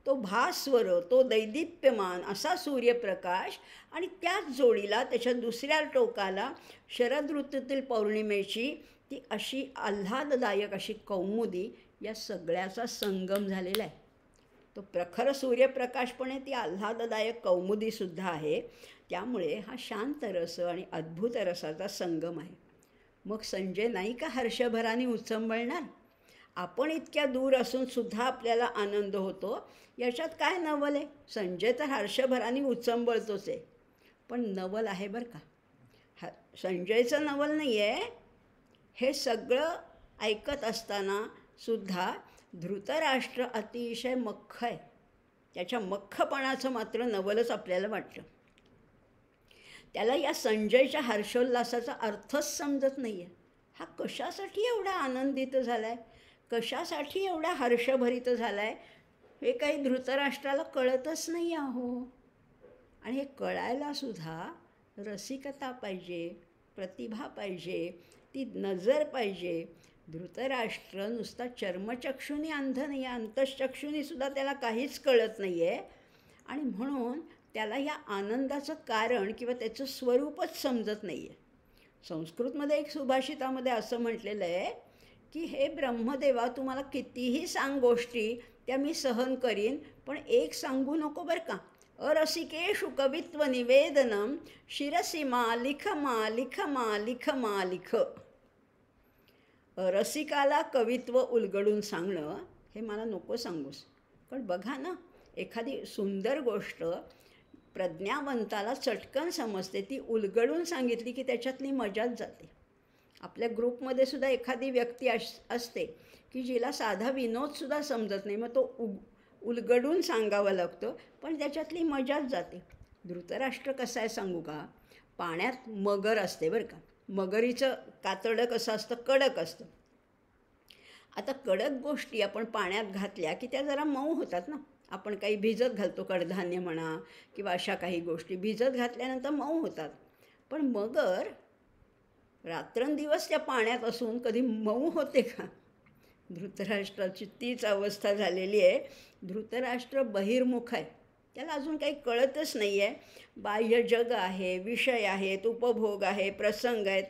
तो भास्वर, तो दैदिप्यमान असा सूर्यप्रकाश आणि त्याच जोडीला त्याच्या दुसऱ्या टोकाला शरद ऋतूतील पौर्णिमेची ती अशी आल्हाददायक अशी कौमुदी, या सगळ्याचा संगम झालेला आहे. तो प्रखर सूर्यप्रकाश पण आहे, ती आल्हाददायक कौमुदीसुद्धा आहे. त्यामुळे हा शांत रस आणि अद्भुत रसाचा संगम आहे. मग संजय नाही का हर्षभराने उचंबळणार? आपण इतक्या दूर असून सुद्धा आपल्याला आनंद होतो, याच्यात काय नवल आहे? संजय तर हर्षभराने उचंबळतोच आहे, पण नवल आहे बरं का. संजयचं नवल नाही आहे. हे सगळं ऐकत असताना सुद्धा धृतराष्ट्र अतिशय मख्ख आहे. त्याच्या मख्खपणाचं मात्र नवलच आपल्याला वाटतं. त्याला या संजयच्या हर्षोल्लासाचा अर्थच समजत नाही आहे. हा कशासाठी एवढा आनंदित झाला आहे, कशासाठी एवढा हर्षभरित झाला आहे, हे काही धृतराष्ट्राला कळतच नाही आहो. आणि हे कळायलासुद्धा रसिकता पाहिजे, प्रतिभा पाहिजे, ती नजर पाहिजे. धृतराष्ट्र नुसता चर्मचक्षुनी अंध नाही आहे, अंतश्चक्षुनीसुद्धा त्याला काहीच कळत नाही आहे. आणि म्हणून त्याला या आनंदाचं कारण किंवा त्याचं स्वरूपच समजत नाही आहे. संस्कृतमध्ये एक सुभाषितामध्ये असं म्हटलेलं आहे की हे ब्रह्मदेवा, तुम्हाला कितीही सांग गोष्टी, त्या मी सहन करीन, पण एक सांगू नको बरं का. अरसिकेषु कवित्व निवेदनम शिरसी मा लिख मा लिख मा लिख मा लिख. रसिकाला कवित्व उलगडून सांगणं हे मला नको सांगूस. पण बघा ना, एखादी सुंदर गोष्ट प्रज्ञावंताला चटकन समजते, ती उलगडून सांगितली की त्याच्यातली मजाच जाते. आपल्या ग्रुपमध्ये सुद्धा एखादी व्यक्ती असते की जिला साधा विनोदसुद्धा समजत नाही, मग तो उलगडून सांगावा लागतो, पण त्याच्यातली मजाच जाते. धृतराष्ट्र कसा आहे सांगू का? पाण्यात मगर असते बरं का. मगरीचं कातडं कसं असतं? कडक असतं. आता कडक गोष्टी आपण पाण्यात घातल्या की त्या जरा मऊ होतात ना. आपण काही भिजत घालतो, कडधान्य म्हणा किंवा अशा काही गोष्टी भिजत घातल्यानंतर मऊ होतात. पण मगर रात्रंदिवस त्या पाण्यात असून कधी मऊ होते का? धृतराष्ट्राची तीच अवस्था झालेली आहे. धृतराष्ट्र बहिर्मुख आहे. त्याला अजून काही कळतच नाही आहे. बाह्य जग आहे, विषय आहेत, उपभोग आहे, प्रसंग आहेत,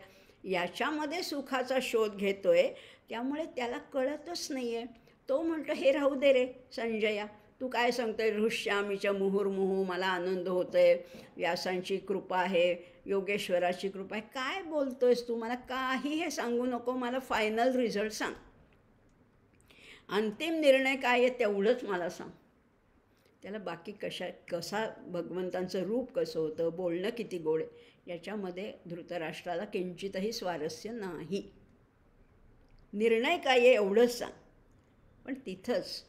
याच्यामध्ये सुखाचा शोध घेतो आहे. त्यामुळे त्याला कळतच नाही आहे. तो म्हणतो, हे राहू दे रे संजया, तू काय सांगतोय? हृष्यामीच्या मुहुर्मुहू, मला आनंद होतो आहे, व्यासांची कृपा आहे, योगेश्वराची कृपा आहे. काय बोलतोयस तू? मला काही हे सांगू नको, मला फायनल रिझल्ट सांग. अंतिम निर्णय काय आहे तेवढंच मला सांग. त्याला बाकी कसा भगवंतांचं रूप कसं होतं, बोलणं किती गोड, याच्यामध्ये धृतराष्ट्राला किंचितही स्वारस्य नाही. निर्णय काय आहे एवढंच सांग. पण तिथंच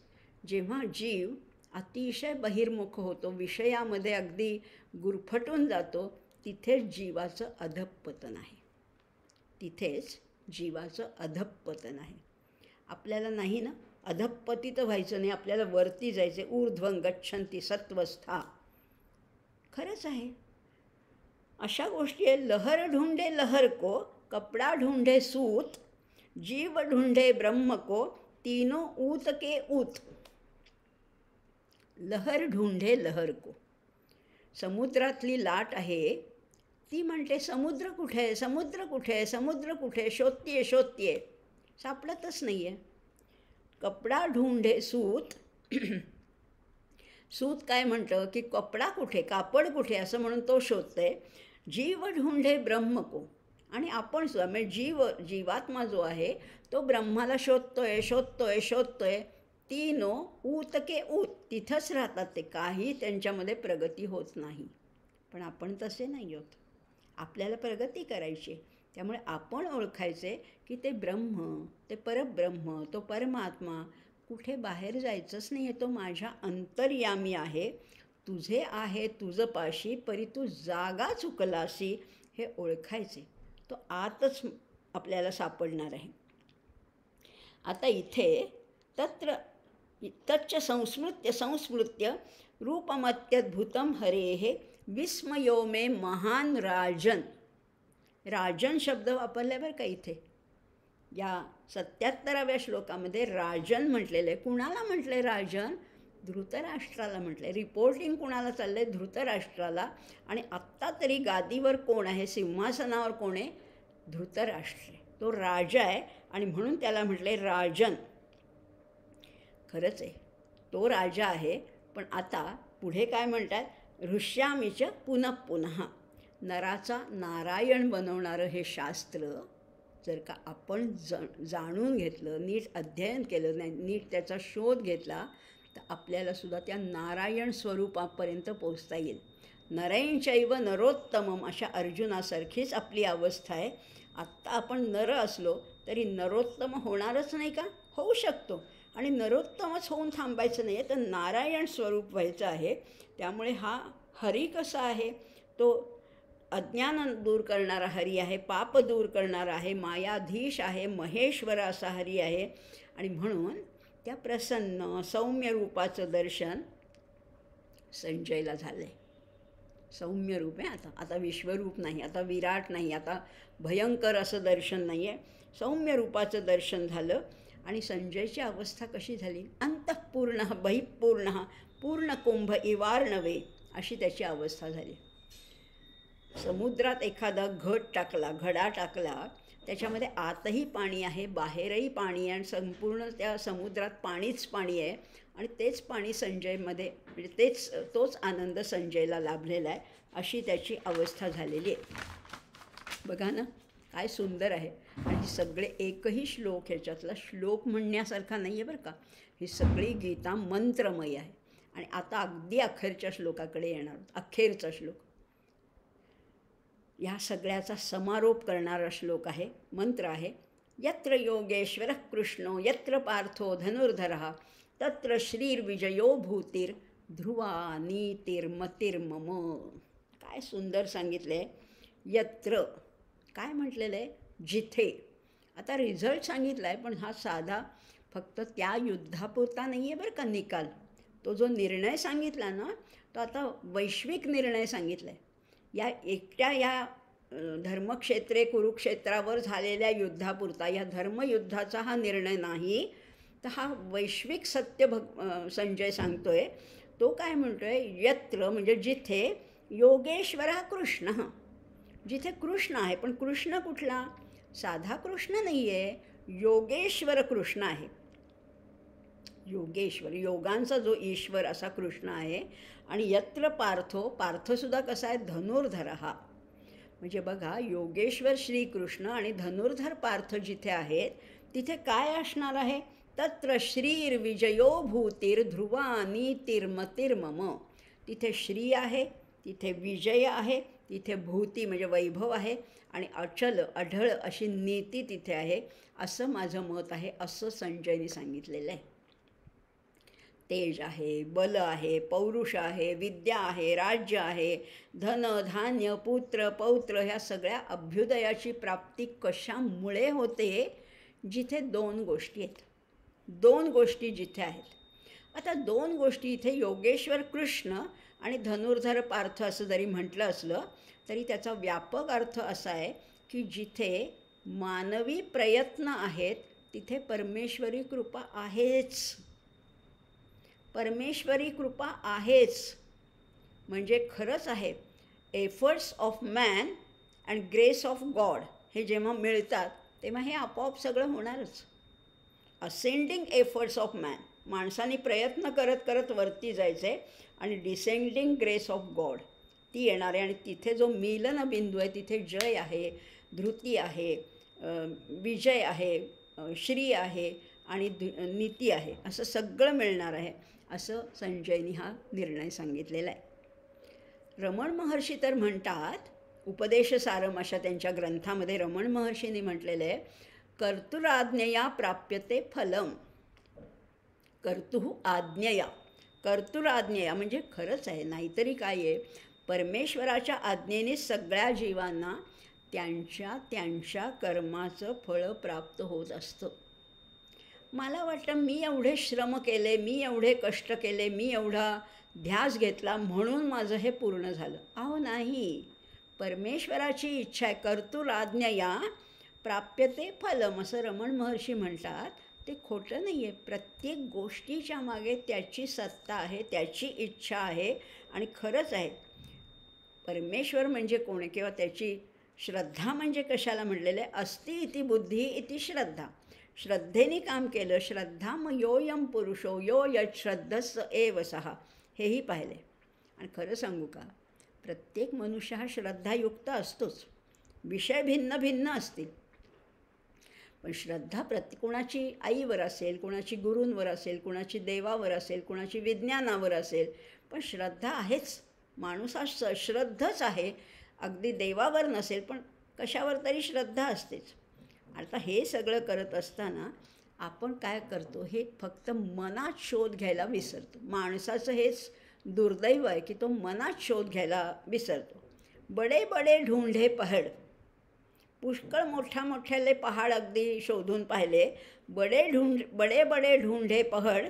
जेव्हा जीव अतिशय बहिर्मुख होतो, विषयामध्ये अगदी गुरफटून जातो, तिथेच जीवाचं अधःपतन आहे. तिथेच जीवाचं अधःपतन आहे. आपल्याला नाही ना अधःपतित व्हायचं नाही, आपल्याला वरती जायचे. ऊर्ध्वं गच्छन्ति सत्वस्था. खरंच आहे. अशा गोष्टी आहे. लहर ढूंढे लहर को, कपड़ा ढूंढे सूत, जीव ढूंढे ब्रह्म को, तीनों ऊत के ऊत. लहर ढूंढे लहर को. समुद्रातली लाट आहे, ती म्हणते समुद्र कुठे आहे, समुद्र कुठे आहे, समुद्र कुठे, शोधतीये शोधतीये, सापडतच नाही आहे. कपडा ढूंढे सूत. सूत काय म्हणतं की कपडा कुठे, कापड कुठे, असं म्हणून तो शोधतोय. जीव ढूंढे ब्रह्म को. आणि आपण सुद्धा म्हणजे जीवात्मा जो आहे तो ब्रह्माला शोधतोय शोधतोय शोधतोय. तीनो ऊत के ऊत. तिथंच राहतात ते, काही त्यांच्यामध्ये प्रगती होत नाही. पण आपण तसे नाही होत. आपल्याला प्रगती करायची. त्यामुळे आपण ओळखायचे की ते ब्रह्म, ते परब्रह्म, तो परमात्मा कुठे बाहेर जायचंच नाही आहे. तो माझ्या अंतर्यामी आहे. तुझे आहे तुझं पाशी, परी तू जागा चुकलासी, हे ओळखायचे. तो आतच आपल्याला सापडणार आहे. आता इथे तत्र तच्च संस्मृत्य रूपमत्यद्भुतं हरेः विस्मयो मे महान राजन. राजन शब्द वापरला बरं का इथे. या 77व्या श्लोकामध्ये राजन म्हटलेलं आहे. कुणाला म्हटलं आहे राजन? धृतराष्ट्राला म्हटलं आहे. रिपोर्टिंग कुणाला चाललं आहे? धृतराष्ट्राला. आणि आत्ता तरी गादीवर कोण आहे, सिंहासनावर कोण आहे? धृतराष्ट्र. तो राजा आहे आणि म्हणून त्याला म्हटलं आहे राजन. खरंच आहे, तो राजा आहे. पण आता पुढे काय म्हणतात? ऋष्यामीच पुनः पुनः. नराचा नारायण बनवणारं हे शास्त्र जर का आपण जाणून घेतलं, नीट अध्ययन केलं, नीट त्याचा शोध घेतला, तर आपल्यालासुद्धा त्या नारायण स्वरूपापर्यंत पोचता येईल. नरैंचैव नरोत्तमम अशा अर्जुनासारखीच आपली अवस्था आहे. आत्ता आपण नर असलो तरी नरोत्तम होणारच नाही का? होऊ शकतो. आणि नरोत्तमच होऊन थांबायचं नाही आहे, तर नारायण स्वरूप व्हायचं आहे. त्यामुळे हा हरी कसा आहे? तो अज्ञान दूर करणारा हरी आहे, पाप दूर करणारा आहे, मायाधीश आहे, महेश्वर असा हरी आहे. आणि म्हणून त्या प्रसन्न सौम्य रूपाचं दर्शन संजयला झालं आहे. सौम्य रूप आहे आता विश्वरूप नाही, आता विराट नाही, आता भयंकर असं दर्शन नाही आहे. सौम्य रूपाचं दर्शन झालं. आणि संजयची अवस्था कशी झाली? अंतःपूर्ण बहिःपूर्ण पूर्ण कुंभ इवार्णवे अशी त्याची अवस्था झाली. समुद्रात एखादा घडा टाकला, त्याच्यामध्ये आतही पाणी आहे, बाहेरही पाणी आहे, आणि संपूर्ण त्या समुद्रात पाणीच पाणी आहे. आणि तेच पाणी संजयमध्ये, म्हणजे तोच आनंद संजयला लाभलेला आहे, अशी त्याची अवस्था झालेली आहे. बघा ना, काय सुंदर आहे. आणि सगळे एकही श्लोक, ह्याच्यातला श्लोक म्हणण्यासारखा नाही आहे बरं का. ही सगळी गीता मंत्रमय आहे. आणि आता अगदी अखेरच्या श्लोकाकडे येणार आहोत. अखेरचा श्लोक या सगळ्याचा समारोप करणारा श्लोक आहे, मंत्र आहे. यत्र योगेश्वरः कृष्णो यत्र पार्थो धनुर्धरः तत्र श्रीर्विजयो भूतिर् ध्रुवा नीतिर्मतिर्मम. काय सुंदर सांगितलं आहे. यत्र काय म्हटलेलं आहे? जिथे. आता रिझल्ट सांगितला आहे, पण हा साधा फक्त त्या युद्धापुरता नाही आहे बरं का निकाल. तो जो निर्णय सांगितला ना, तो आता वैश्विक निर्णय सांगितला आहे. या एकट्या या धर्मक्षेत्रे कुरुक्षेत्रावर झालेल्या युद्धापुरता, या धर्मयुद्धाचा हा निर्णय नाही, तर हा वैश्विक सत्य संजय सांगतोय. तो काय म्हणतो आहे? यत्र म्हणजे जिथे योगेश्वरः कृष्ण. जिथे कृष्ण आहे, पण कृष्ण कुठला? साधा कृष्ण नाही आहे, योगेश्वर कृष्ण आहे. योगेश्वर, योगांचा जो ईश्वर असा कृष्ण आहे. आणि यत्र पार्थो, पार्थसुद्धा कसा आहे? धनुर्धर हा. म्हणजे बघा, योगेश्वर श्रीकृष्ण आणि धनुर्धर पार्थ जिथे आहेत, तिथे काय असणार आहे? तत्र श्रीर्विजयो भूतिर् ध्रुवा नीतिर्मतिर्मम. तिथे श्री आहे, तिथे विजय आहे, तिथे भूती म्हणजे वैभव आहे, आणि अचल अढळ अशी नीती तिथे आहे, असं माझं मत आहे, असं संजयने सांगितलेलं आहे. तेज आहे, बल आहे, पौरुष आहे, विद्या आहे, राज्य आहे, धन धान्य पुत्र पौत्र, ह्या सगळ्या अभ्युदयाची प्राप्ती कशामुळे होते? जिथे दोन गोष्टी आहेत. दोन गोष्टी जिथे आहेत. आता दोन गोष्टी इथे योगेश्वर कृष्ण आणि धनुर्धर पार्थ असं जरी म्हटलं असलं तरी त्याचा व्यापक अर्थ असा आहे की जिथे मानवी प्रयत्न आहेत तिथे परमेश्वरी कृपा आहेच. परमेश्वरी कृपा आहेच म्हणजे खरंच आहे. Efforts of man and grace of God हे जेव्हा मिळतात तेव्हा हे आपोआप सगळं होणारच. असेंडिंग एफर्ट्स ऑफ मॅन, माणसाने प्रयत्न करत करत वरती जायचं आहे, आणि डिसेंडिंग ग्रेस ऑफ गॉड ती येणार आहे. आणि तिथे जो मिलन बिंदू आहे तिथे जय आहे, धृती आहे, विजय आहे, श्री आहे आणि नीती आहे, असं सगळं मिळणार आहे, असं संजयनी हा निर्णय सांगितलेला आहे. रमण महर्षी तर म्हणतात, उपदेशसारम अशा त्यांच्या ग्रंथामध्ये रमण महर्षींनी म्हटलेलं आहे, कर्तुराज्ञया प्राप्यते फलम. कर्तुः आज्ञया, कर्तुराज्ञया म्हणजे खरंच आहे, नाहीतरी काय आहे, परमेश्वराच्या आज्ञेने सगळ्या जीवांना त्यांच्या त्यांच्या कर्माचं फळ प्राप्त होत असतं. मला वाटतं मी एवढे श्रम केले, मी एवढे कष्ट केले, मी एवढा ध्यास घेतला म्हणून माझं हे पूर्ण झालं. अहो नाही. परमेश्वराची इच्छा आहे. कर्तुराज्ञया प्राप्यते फलम असं रमण महर्षी म्हणतात. ते खोटं नाही आहे. प्रत्येक गोष्टीच्या मागे त्याची सत्ता आहे, त्याची इच्छा आहे आणि खरंच आहे. परमेश्वर म्हणजे कोण आहे किंवा त्याची श्रद्धा म्हणजे कशाला म्हटलेलं आहे? अस्ति इति बुद्धी इति श्रद्धा. श्रद्धेने काम केलं. श्रद्धा मग योयम पुरुषो यो यत् श्रद्धस्स एव सहा, हेही पाहिले. आणि खरं सांगू का, प्रत्येक मनुष्य हा श्रद्धायुक्त असतोच. विषय भिन्न भिन्न असतील, पण श्रद्धा कोणाची आईवर असेल, कोणाची गुरूंवर असेल, कोणाची देवावर असेल, कोणाची विज्ञानावर असेल, पण श्रद्धा आहेच. माणूस हा सश्रद्धच आहे. अगदी देवावर नसेल पण कशावर तरी श्रद्धा असतेच. आता हे सगळं करत असताना आपण काय करतो, हे फक्त मनात शोध घ्यायला विसरतो. माणसाचं हेच दुर्दैव आहे की तो मनात शोध घ्यायला विसरतो. बडे बडे ढूंढे पहाड, पुष्कळ मोठ्याले पहाड अगदी शोधून पाहिले. बडे बडे ढूंढे पहाड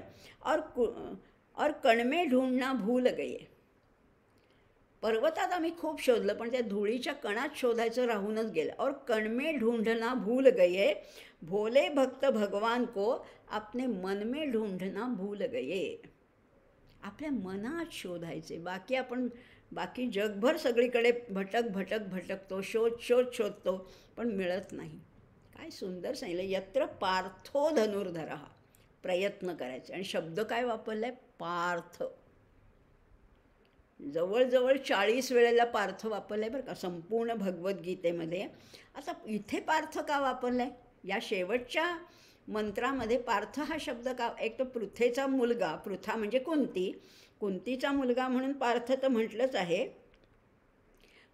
और कणमे ढूंढना भूल गए. पर्वतात आम्ही खूप शोधलं पण त्या धुळीच्या कणात शोधायचं राहूनच गेलं. और कणमे ढूंढना भूल गए, भोले भक्त भगवान को अपने मन में ढूंढना भूल गए. आपल्या मनात शोधायचे. बाकी जगभर सगळीकडे भटकतो, शोधतो पण मिळत नाही. काय सुंदर सांगितलं, यत्र पार्थो धनुर्धरः. प्रयत्न करायचे. आणि शब्द काय वापरलाय? पार्थ. जवळजवळ 40 वेळेला पार्थ वापरलाय बरं का संपूर्ण भगवद्गीतेमध्ये. आता इथे पार्थ का वापरलाय? या शेवटच्या मंत्रामध्ये पार्थ हा शब्द का? एक तर पृथेचा मुलगा, पृथा म्हणजे कुंतीचा मुलगा म्हणून पार्थ तर म्हटलंच आहे.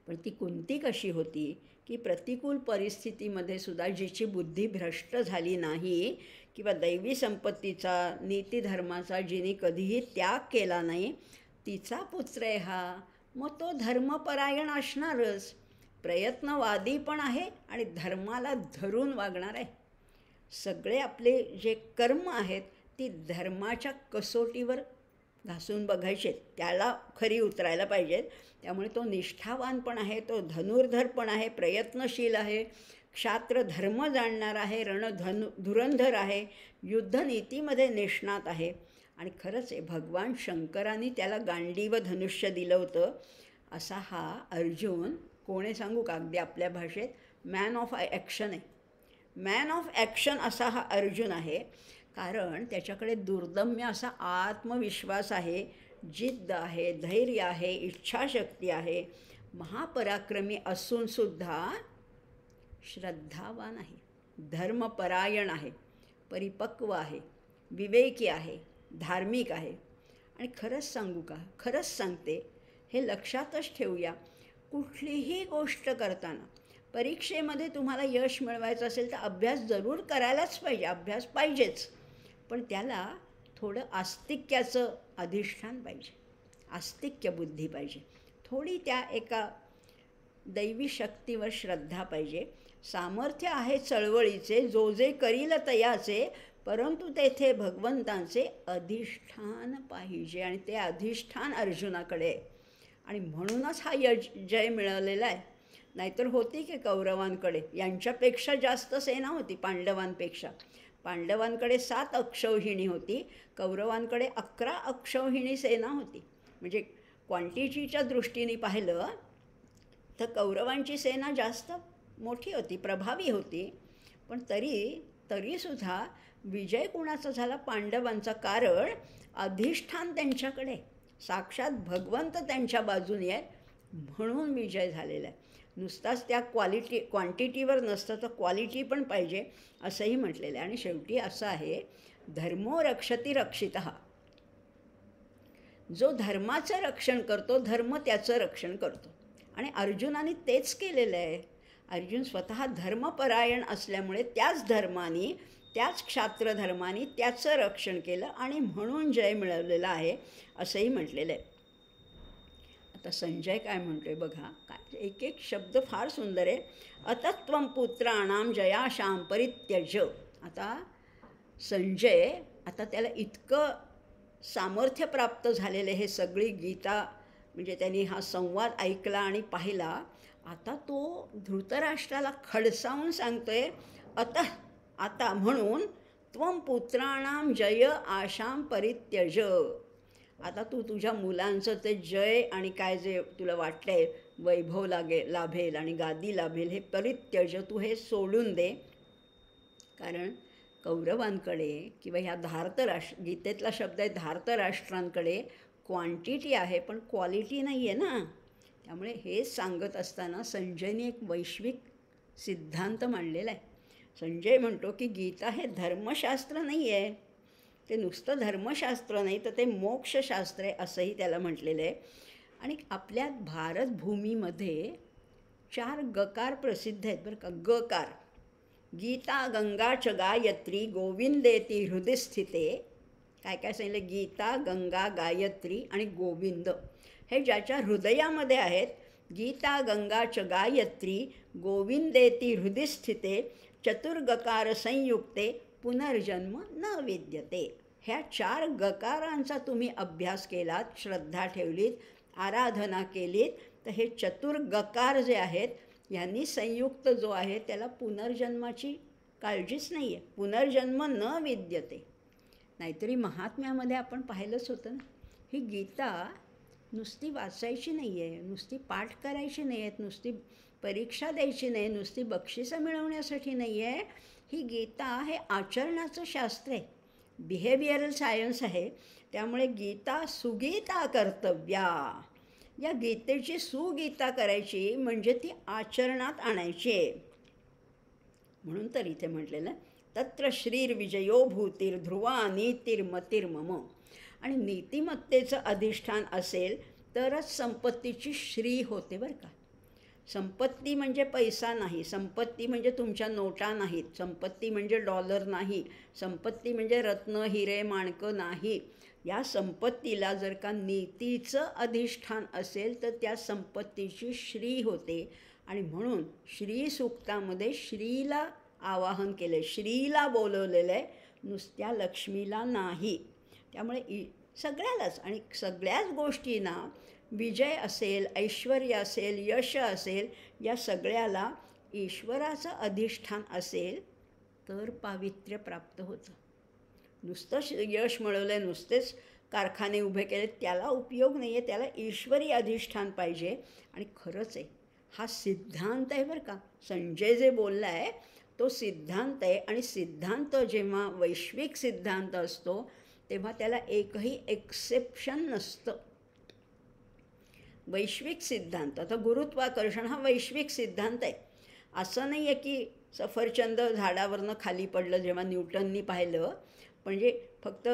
पण ती कुंती कशी होती की प्रतिकूल परिस्थितीमध्ये सुद्धा जिची बुद्धी भ्रष्ट झाली नाही किंवा दैवी संपत्तीचा, नीतिधर्माचा जिने कधीही त्याग केला नाही, तिचा पुत्र आहे हा. मग तो धर्मपरायण असणारच. प्रयत्नवादी पण आहे आणि धर्माला धरून वागणार आहे. सगळे आपले जे कर्म आहेत ती धर्माच्या कसोटीवर घासून बघायचे, त्याला खरी उतरायला पाहिजेत. त्यामुळे तो निष्ठावान पण आहे, तो धनुर्धर पण आहे, प्रयत्नशील आहे, क्षात्र धर्म जाणणार आहे, धुरंधर आहे, युद्धनीतीमध्ये निष्णात आहे. आणि खरंच आहे, भगवान शंकरांनी त्याला गांडीव धनुष्य दिलं होतं. असा हा अर्जुन कोण आहे सांगू का? अगदी आपल्या भाषेत मॅन ऑफ ॲक्शन आहे. मॅन ऑफ ॲक्शन असा हा अर्जुन आहे. कारण त्याच्याकडे दुर्दम्य असा आत्मविश्वास आहे, जिद्द आहे, धैर्य आहे, इच्छाशक्ती आहे. महापराक्रमी असूनसुद्धा श्रद्धावान आहे, धर्मपरायण आहे, परिपक्व आहे, विवेकी आहे, धार्मिक आहे. आणि खरंच सांगू का, खरंच सांगते, हे लक्षातच ठेवूया. कुठलीही गोष्ट करताना परीक्षेमध्ये तुम्हाला यश मिळवायचं असेल तर अभ्यास जरूर करायलाच पाहिजे, अभ्यास पाहिजेच. पण त्याला थोडं आस्तिक्याचं अधिष्ठान पाहिजे, आस्तिक्य बुद्धी पाहिजे, थोडी त्या एका दैवी शक्तीवर श्रद्धा पाहिजे. सामर्थ्य आहे चळवळीचे, जो जे करील तयाचे, परंतु तेथे भगवंतांचे अधिष्ठान पाहिजे. आणि ते अधिष्ठान अर्जुनाकडे, आणि म्हणूनच हा जय मिळालेला आहे. नाहीतर होती की कौरवांकडे यांच्यापेक्षा जास्त सेना होती पांडवांपेक्षा. पांडवांकडे 7 अक्षौहिणी होती, कौरवांकडे 11 अक्षौहिणी सेना होती. म्हणजे क्वांटिटीच्या दृष्टीने पाहिलं तर कौरवांची सेना जास्त मोठी होती, प्रभावी होती. पण तरीसुद्धा विजय कुणाचा झाला? पांडवांचा. कारण अधिष्ठान त्यांच्याकडे, साक्षात भगवंत त्यांच्या बाजूने आहे म्हणून विजय झालेला आहे. नुसताच त्या क्वांटिटीवर नसतं तर क्वालिटी पण पाहिजे असंही म्हटलेलं आहे. आणि शेवटी असं आहे, धर्मो रक्षति रक्षितः. जो धर्माचं रक्षण करतो, धर्म त्याचं रक्षण करतो. आणि अर्जुनाने तेच केलेलं आहे. अर्जुन स्वतः धर्मपरायण असल्यामुळे त्याच धर्माने, त्याच क्षात्रधर्माने त्याचं रक्षण केलं आणि म्हणून जय मिळवलेला आहे असंही म्हटलेलं आहे. आता संजय काय म्हणतोय बघा, काय एक एक शब्द फार सुंदर आहे. अतत्वं पुत्राणाम जयाशां परित्यज. आता संजय आता त्याला इतकं सामर्थ्य प्राप्त झालेलं हे सगळी गीता म्हणजे त्यांनी हा संवाद ऐकला आणि पाहिला. आता तो धृतराष्ट्राला खडसावून सांगतोय, आता आता म्हणून त्वं पुत्राणाम जय आशाम परित्यज. आता तू तुझ्या मुलांचं ते जय आणि काय जे तुला वाटतंय वैभव लाभेल आणि गादी लाभेल हे परित्यज, तू हे सोडून दे. कारण कौरवांकडे किंवा ह्या गीतेतला शब्द आहे धार्तराष्ट्रांकडे क्वांटिटी आहे पण क्वालिटी नाही आहे ना. त्यामुळे हे सांगत असताना संजयने एक वैश्विक सिद्धांत मांडलेला आहे. संजय म्हणतो की गीता हे धर्मशास्त्र नाही आहे, ते नुसतं धर्मशास्त्र नाही तर ते मोक्षशास्त्र आहे असंही त्याला म्हटलेलं आहे. आणि आपल्या भारतभूमीमध्ये 4 गकार प्रसिद्ध आहेत बरं का. गकार, गीता गंगा च गायत्री गोविंदेती हृदय स्थिते. काय काय सांगितलं, गीता गंगा गायत्री आणि गोविंद हे ज्याच्या हृदयामध्ये आहेत. गीता गंगा च गायत्री गोविंदेती हृदय स्थिते चतुर्गकार संयुक्ते पुनर्जन्म न विद्यते. ह्या 4 गकारांचा तुम्ही अभ्यास केलात, श्रद्धा ठेवलीत, आराधना केलीत तर हे चतुर्गकार जे आहेत यांनी संयुक्त जो आहे त्याला पुनर्जन्माची काळजीच नाही आहे. पुनर्जन्म न विद्यते. नाहीतरी महात्म्यामध्ये आपण पाहिलंच होतं ना, ही गीता नुसती वाचायची नाही आहे, नुसती पाठ करायची नाही आहेत, नुसती परीक्षा द्यायची नाही, नुसती बक्षिसं मिळवण्यासाठी नाही आहे. ही गीता हे आचरणाचं शास्त्र आहे, बिहेवियरल सायन्स आहे. त्यामुळे गीता सुगीता कर्तव्या. या गीतेची सुगीता करायची म्हणजे ती आचरणात आणायची आहे. म्हणून तर इथे म्हटलेलं तत्र श्रीर्विजयो भूतिर्ध्रुवा नीतिर्मतिर्मम. आणि नीतिमत्तेचं अधिष्ठान असेल तरच संपत्तीची श्री होते बरं का. संपत्ती म्हणजे पैसा नाही, संपत्ती म्हणजे तुमच्या नोटा नाहीत, संपत्ती म्हणजे डॉलर नाही, संपत्ती म्हणजे रत्न हिरे माणकं नाही. या संपत्तीला जर का नीतीचं अधिष्ठान असेल तर त्या संपत्तीची श्री होते. आणि म्हणून श्री सूक्तामध्ये श्रीला आवाहन केलं आहे, श्रीला बोलवलेलं आहे, नुसत्या लक्ष्मीला नाही. त्यामुळे सगळ्यालाच आणि सगळ्याच गोष्टींना विजय असेल, ऐश्वर्य असेल, यश असेल, या सगळ्याला ईश्वराचं अधिष्ठान असेल तर पावित्र्य प्राप्त होतं. नुसतं यश मिळवलं आहे, नुसतेच कारखाने उभे केले त्याला उपयोग नाही आहे, त्याला ईश्वरी अधिष्ठान पाहिजे. आणि खरंच आहे हा सिद्धांत आहे बरं का. संजय जे बोलला आहे तो सिद्धांत आहे. आणि सिद्धांत जेव्हा वैश्विक सिद्धांत असतो तेव्हा त्याला एकही एक्सेप्शन नसतं. वैश्विक सिद्धांत, आता गुरुत्वाकर्षण हा वैश्विक सिद्धांत आहे. असं नाही आहे की सफरचंद झाडावरनं खाली पडलं जेव्हा न्यूटननी पाहिलं, म्हणजे फक्त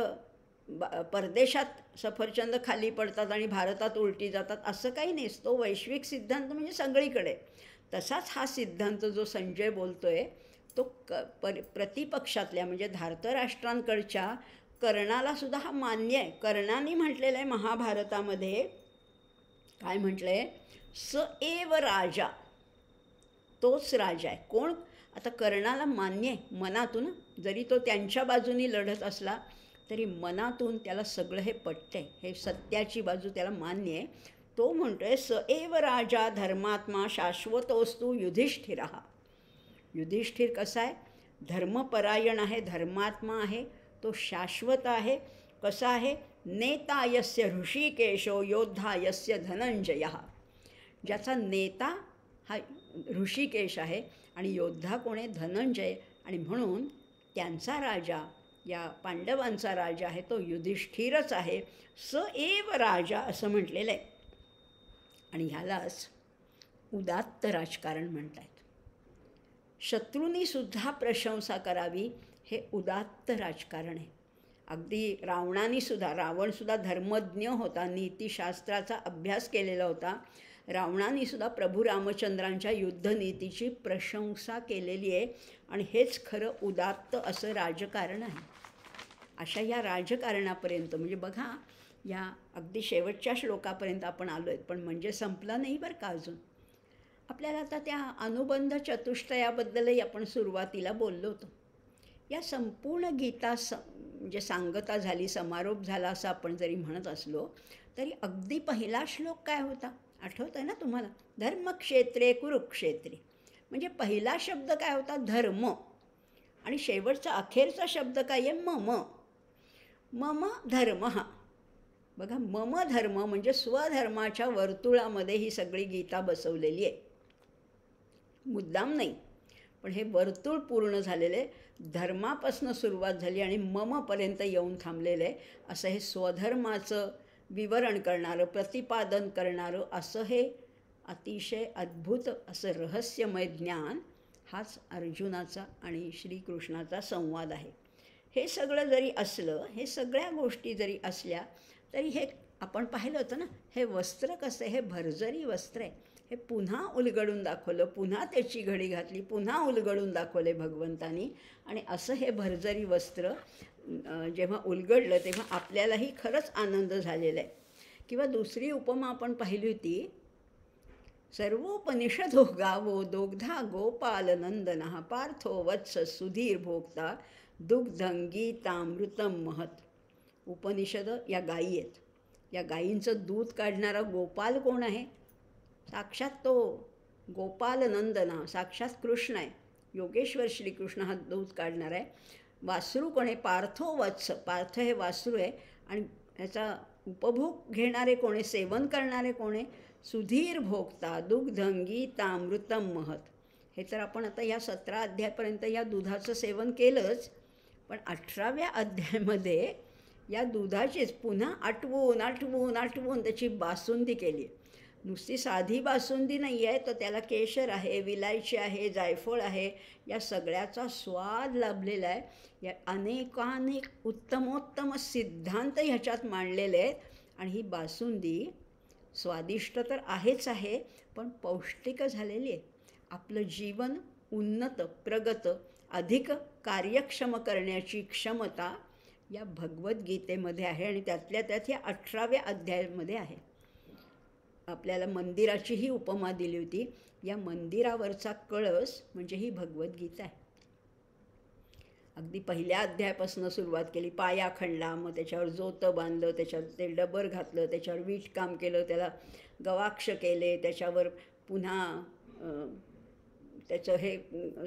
परदेशात सफरचंद खाली पडतात आणि भारतात उलटी जातात असं काही नाही. तो वैश्विक सिद्धांत म्हणजे सगळीकडे. तसाच हा सिद्धांत जो संजय बोलतो आहे तो प्रतिपक्षातल्या म्हणजे धार्तराष्ट्रांकडच्या कर्णाला सुद्धा हा मान्य आहे. कर्णाने म्हटलेलं आहे महाभारतामध्ये, काय म्हटलं आहे, स एव राजा, तोच राजा आहे. कोण? आता कर्णाला मान्य आहे मनातून, जरी तो त्यांच्या बाजूनी लढत असला तरी मनातून त्याला सगळं हे पटतं आहे, हे सत्याची बाजू त्याला मान्य आहे. तो म्हणतो आहे स एव राजा धर्मात्मा शाश्वतोस्तु युधिष्ठिरः. युधिष्ठिर कसा आहे? धर्मपरायण आहे, धर्मात्मा आहे, तो शाश्वत आहे. कसा आहे? नेता यस्य ऋषिकेशो योद्धा यस्य धनंजयः. ज्याचा नेता हा ऋषिकेश आहे आणि योद्धा कोण आहे? धनंजय. आणि म्हणून त्यांचा राजा, या पांडवांचा राजा आहे तो युधिष्ठिरच आहे. स एव राजा असं म्हटलेलं आहे. आणि ह्यालाच उदात्त राजकारण म्हणतात. शत्रूंनीसुद्धा प्रशंसा करावी हे उदात्त राजकारण आहे. अगदी रावणसुद्धा धर्मज्ञ होता, नीतिशास्त्राचा अभ्यास केलेला होता. रावणानेसुद्धा प्रभू रामचंद्रांच्या युद्धनीतीची प्रशंसा केलेली आहे. आणि हेच खरं उदात्त असं राजकारण आहे. अशा या राजकारणापर्यंत म्हणजे बघा या अगदी शेवटच्या श्लोकापर्यंत आपण आलो आहेत, पण म्हणजे संपलं नाही बरं का अजून. आपल्याला आता त्या अनुबंध चतुष्टयाबद्दलही आपण सुरुवातीला बोललो होतो या संपूर्ण म्हणजे सांगता झाली, समारोप झाला असं आपण जरी म्हणत असलो तरी अगदी पहिला श्लोक काय होता आठवतं आहे ना तुम्हाला? धर्मक्षेत्रे कुरुक्षेत्रे. म्हणजे पहिला शब्द काय होता? धर्म. आणि शेवटचा अखेरचा शब्द काय आहे? मम. मम धर्म. बघा, मम धर्म म्हणजे स्वधर्माच्या वर्तुळामध्ये ही सगळी गीता बसवलेली आहे. मुद्दाम नाही, पण हे वर्तुळ पूर्ण झालेलं आहे. धर्मापासून सुरुवात झाली आणि ममपर्यंत येऊन थांबलेलं आहे. असं हे स्वधर्माचं विवरण करणारं, प्रतिपादन करणारं असं हे अतिशय अद्भुत असं रहस्यमय ज्ञान हाच अर्जुनाचा आणि श्रीकृष्णाचा संवाद आहे. हे सगळं जरी असलं, हे सगळ्या गोष्टी जरी असल्या तरी हे आपण पाहिलं होतं ना, हे वस्त्र कसं आहे? हे भरजरी वस्त्र आहे. हे पुन्हा उलगडून दाखवलं, पुन्हा त्याची घडी घातली, पुन्हा उलगडून दाखवले भगवंतानी. आणि असं हे भरजरी वस्त्र जेव्हा उलगडलं तेव्हा आपल्यालाही खरंच आनंद झालेला आहे. किंवा दुसरी उपमा आपण पाहिली होती, सर्वोपनिषदो गावो दोग्धा गोपालनंदनः पार्थो वत्स सुधीर भोक्ता दुग्धं गीतामृतं महत्. उपनिषद या गायी आहेत. या गायींचं दूध काढणारा गोपाल कोण आहे? साक्षात तो गोपालनंदना, साक्षात कृष्ण आहे. योगेश्वर श्रीकृष्ण हा दूध काढणार आहे. वासरू कोण आहे? पार्थो वत्स. पार्थ हे वासरू आहे. आणि ह्याचा उपभोग घेणारे कोण आहे? सेवन करणारे कोण आहे? सुधीर भोक्ता दुग्धं गीतामृतं महत्. हे तर आपण आता या 17 अध्यायापर्यंत या दुधाचं सेवन केलंच, पण 18व्या अध्यायामध्ये या दुधाचीच पुन्हा आटवून आटवून आटवून त्याची बासुंदी केली. नुसती साधी बासुंदी नाही आहे, तर त्याला केशर आहे, विलायची आहे, जायफळ आहे, या सगळ्याचा स्वाद लाभलेला आहे. या अनेकानेक उत्तमोत्तम सिद्धांत ह्याच्यात मांडलेले आहेत. आणि ही बासुंदी स्वादिष्ट तर आहेच आहे, पण पौष्टिक झालेली आहे. आपलं जीवन उन्नत, प्रगत, अधिक कार्यक्षम करण्याची क्षमता या भगवद्गीतेमध्ये आहे. आणि त्यातल्या त्यात या 18व्या अध्यायामध्ये आहे. आपल्याला मंदिराचीही उपमा दिली होती. या मंदिरावरचा कळस म्हणजे ही भगवद्गीता आहे. अगदी पहिल्या अध्यायापासून सुरुवात केली. पाया खणला, मग त्याच्यावर जोतं बांधलं, त्याच्यावर ते डबर घातलं, त्याच्यावर वीटकाम केलं, त्याला गवाक्ष केले, त्याच्यावर पुन्हा त्याचं हे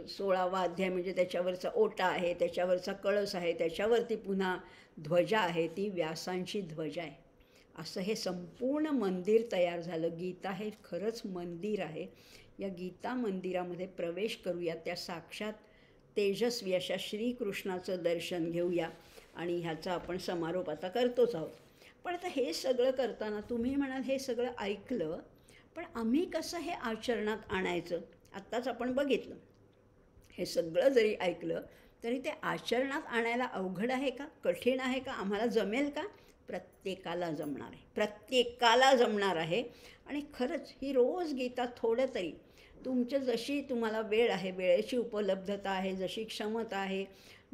16वा अध्याय म्हणजे त्याच्यावरचा ओटा आहे, त्याच्यावरचा कळस आहे, त्याच्यावरती पुन्हा ध्वजा आहे, ती व्यासांची ध्वजा आहे. असं हे संपूर्ण मंदिर तयार झालं. गीता हे खरंच मंदिर आहे. या गीता मंदिरामध्ये प्रवेश करूया. त्या साक्षात तेजस्वी अशा श्रीकृष्णाचं दर्शन घेऊया. आणि ह्याचा आपण समारोप आता करतोच आहोत. पण आता हे सगळं करताना तुम्ही म्हणाल हे सगळं ऐकलं, पण आम्ही कसं हे आचरणात आणायचं? आत्ताच आपण बघितलं. हे सगळं जरी ऐकलं तरी ते आचरणात आणायला अवघड आहे का? कठीण आहे का? आम्हाला जमेल का? प्रत्येकाला जमणार आहे. प्रत्येकाला जमणार आहे. आणि खरंच ही रोज गीता थोडं तरी तुमचं, जशी तुम्हाला वेळ आहे, वेळेची उपलब्धता आहे, जशी क्षमता आहे,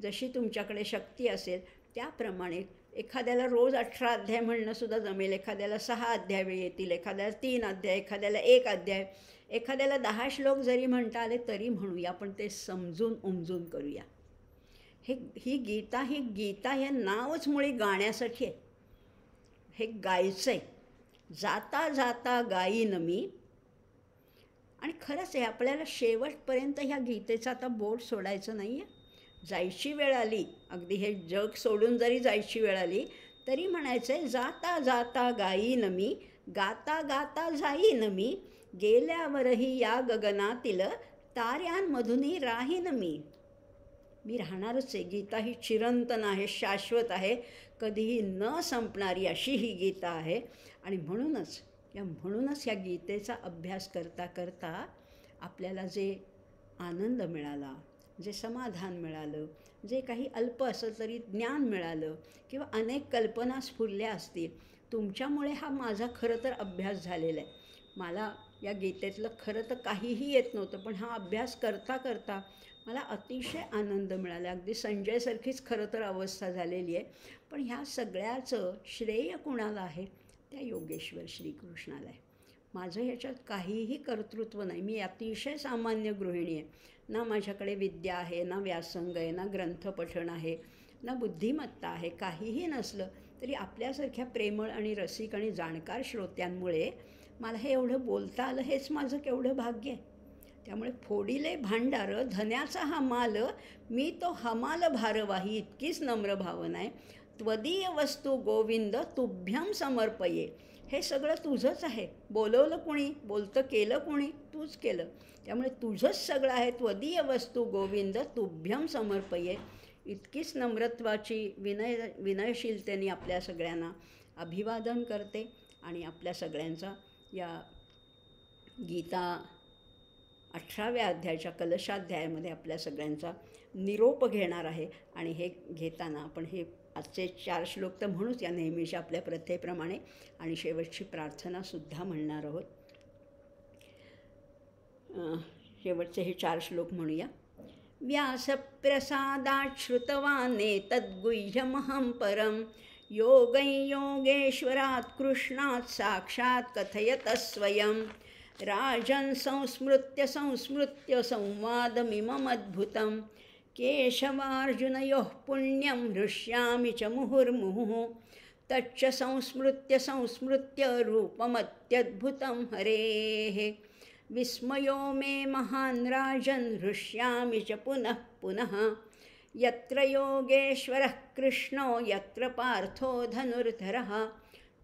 जशी तुमच्याकडे शक्ती असेल त्याप्रमाणे एखाद्याला रोज 18 अध्याय म्हणणंसुद्धा जमेल, एखाद्याला 6 अध्याय येतील, एखाद्याला 3 अध्याय, एखाद्याला 1 अध्याय, एखाद्याला 10 श्लोक जरी म्हणता आले तरी म्हणूया. पण ते समजून उमजून करूया. ही गीता हे नावच मुळी गाण्यासाठी आहे. हे गायचं आहे. जाता जाता गाईन मी. आणि खरंच आहे, आपल्याला शेवटपर्यंत ह्या गीतेचं आता बोट सोडायचं नाही आहे. जायची वेळ आली, अगदी हे जग सोडून जरी जायची वेळ आली तरी म्हणायचं आहे, जाता जाता गाईन मी, गाता गाता जाईन मी, गेल्यावरही या गगनातील ताऱ्यांमधूनही राहीन मी. मी राहणारच आहे. गीता ही चिरंतन आहे, शाश्वत आहे, कधीही न संपणारी अशी ही गीता आहे. आणि म्हणूनच या गीतेचा अभ्यास करता करता आपल्याला जे आनंद मिळाला, जे समाधान मिळालं, जे काही अल्प असं तरी ज्ञान मिळालं किंवा अनेक कल्पना स्फुरल्या असतील, तुमच्यामुळे हा माझा खरं तर अभ्यास झालेला आहे. मला या गीतेतलं खरं तर काहीही येत नव्हतं, पण हा अभ्यास करता करता मला अतिशय आनंद मिळाला. अगदी संजयसारखीच खरं तर अवस्था झालेली आहे. पण ह्या सगळ्याचं श्रेय कुणाला आहे? त्या योगेश्वर श्रीकृष्णाला आहे. माझं ह्याच्यात काहीही कर्तृत्व नाही. मी अतिशय सामान्य गृहिणी आहे. ना माझ्याकडे विद्या आहे, ना व्यासंग आहे, ना ग्रंथपठण आहे, ना बुद्धिमत्ता आहे, काहीही नसलं तरी आपल्यासारख्या प्रेमळ आणि रसिक आणि जाणकार श्रोत्यांमुळे मला हे एवढं बोलता आलं, हेच माझं केवढं भाग्य आहे. त्यामुळे फोडिले भांडार धन्याचा हा माल, मी तो हमाल भारवाही, इतकीच नम्र भावना आहे. त्वदीय वस्तू गोविंद तुभ्यम समर्पये. हे सगळं तुझंच आहे. बोलवलं कुणी, बोलतं केलं कुणी, तूच केलं. त्यामुळे तुझंच सगळं आहे. त्वदीय वस्तू गोविंद तुभ्यम समर्पये. इतकीच नम्रत्वाची विनयशीलतेने आपल्या सगळ्यांना अभिवादन करते आणि आपल्या सगळ्यांचा या गीता 18व्या अध्यायाच्या कलशाध्यायामध्ये आपल्या सगळ्यांचा निरोप घेणार आहे. आणि हे घेताना आपण हे आजचे 4 श्लोक तर म्हणूच या नेहमीच्या आपल्या प्रथेप्रमाणे, आणि शेवटची प्रार्थनासुद्धा म्हणणार आहोत. शेवटचे हे 4 श्लोक म्हणूया. व्यासप्रसादात् श्रुतवाने तद्गुह्यमहं परं, योगैयोगेश्वरात् कृष्णात् साक्षात् कथयतः स्वयं. राजन् संस्मृत्य संवादमिममद्भुतं, केशवार्जुनयोः पुण्यं हृष्यामि च मुहुर्मुहुः. तच्च संस्मृत्य रूपमत्यद्भुतं हरेः. विस्मयो मे महान् राजन् हृष्यामि च पुनः पुनः. यत्र योगेश्वरः कृष्णो यत्र पार्थो धनुर्धरः,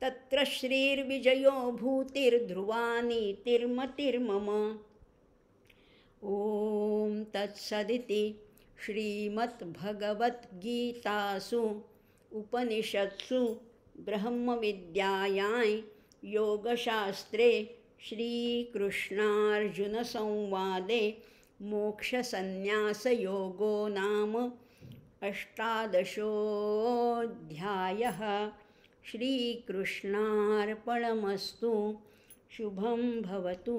तत्र श्रीर्विजयो भूतिर्ध्रुवा नीतिर्मतिर्मम. ॐ तत्सदिति श्रीमद्भगवद्गीतासु उपनिषत्सु ब्रह्मविद्यायां योगशास्त्रे श्रीकृष्णार्जुनसंवादे मोक्षसंन्यासयोगो नाम 18ोऽध्यायः. श्रीकृष्णार्पणमस्तु. शुभं भवतु.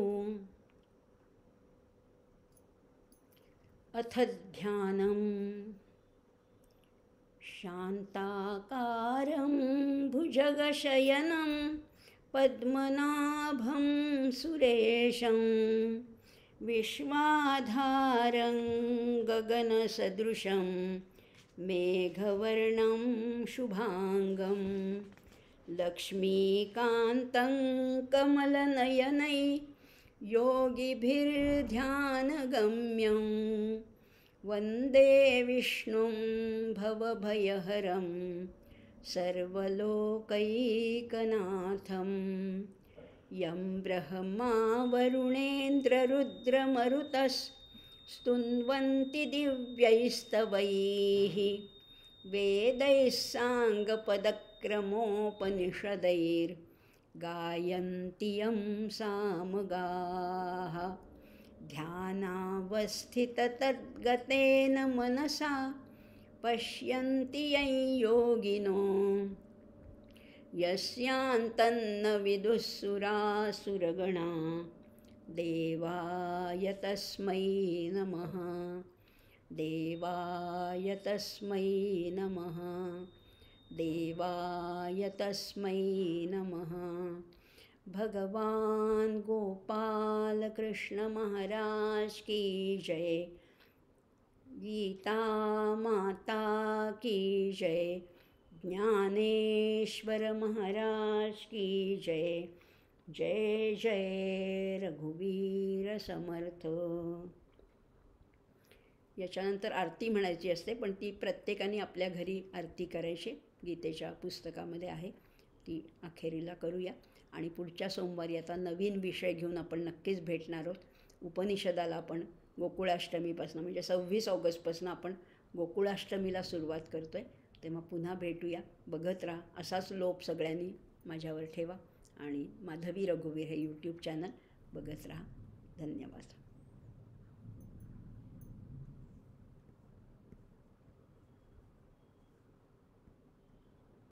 अथ ध्यानम्. शान्ताकारं भुजगशयनं पद्मनाभं सुरेशं, विश्वाधारं गगनसदृशं मेघवर्णं शुभांगं, लक्ष्मीकान्तं कमलनयनै योगिभिर्ध्यानगम्यं, वन्दे विष्णुं भवभयहरं सर्वलोकैकनाथं. यं ब्रह्मा वरुणेन्द्ररुद्रमरुतस्तुन्वन्ति दिव्यैस्तवैः, वेदैः साङ्गपदक्रमोपनिषदैर्गायन्ति यं सामगाः. ध्यानावस्थिततद्गतेन मनसा पश्यन्ति यं योगिनो, यस्यान्तन्न विदुःसुरासुरगणा. देवाय तस्मै नमः. देवाय तस्मै नमः. देवाय तस्मै नमः. भगवान गोपाल कृष्ण महाराज की जय. गीता माता की जय. ज्ञानेश्वर महाराज की जय. जय जय रघुवीर समर्थ. याच्यानंतर आरती म्हणायची असते, पण ती प्रत्येकाने आपल्या घरी आरती करायची. गीतेच्या पुस्तकामध्ये आहे, ती अखेरीला करूया. आणि पुढच्या सोमवारी आता नवीन विषय घेऊन आपण नक्कीच भेटणार आहोत. उपनिषदाला आपण गोकुळाष्टमीपासून म्हणजे 26 ऑगस्टपासून आपण गोकुळाष्टमीला सुरुवात करतो आहे. तेव्हा पुन्हा भेटूया. बघत राहा. असाच लोभ सगळ्यांनी माझ्यावर ठेवा आणि माधवी रघुवीर हे यूट्यूब चॅनल बघत राहा. धन्यवाद.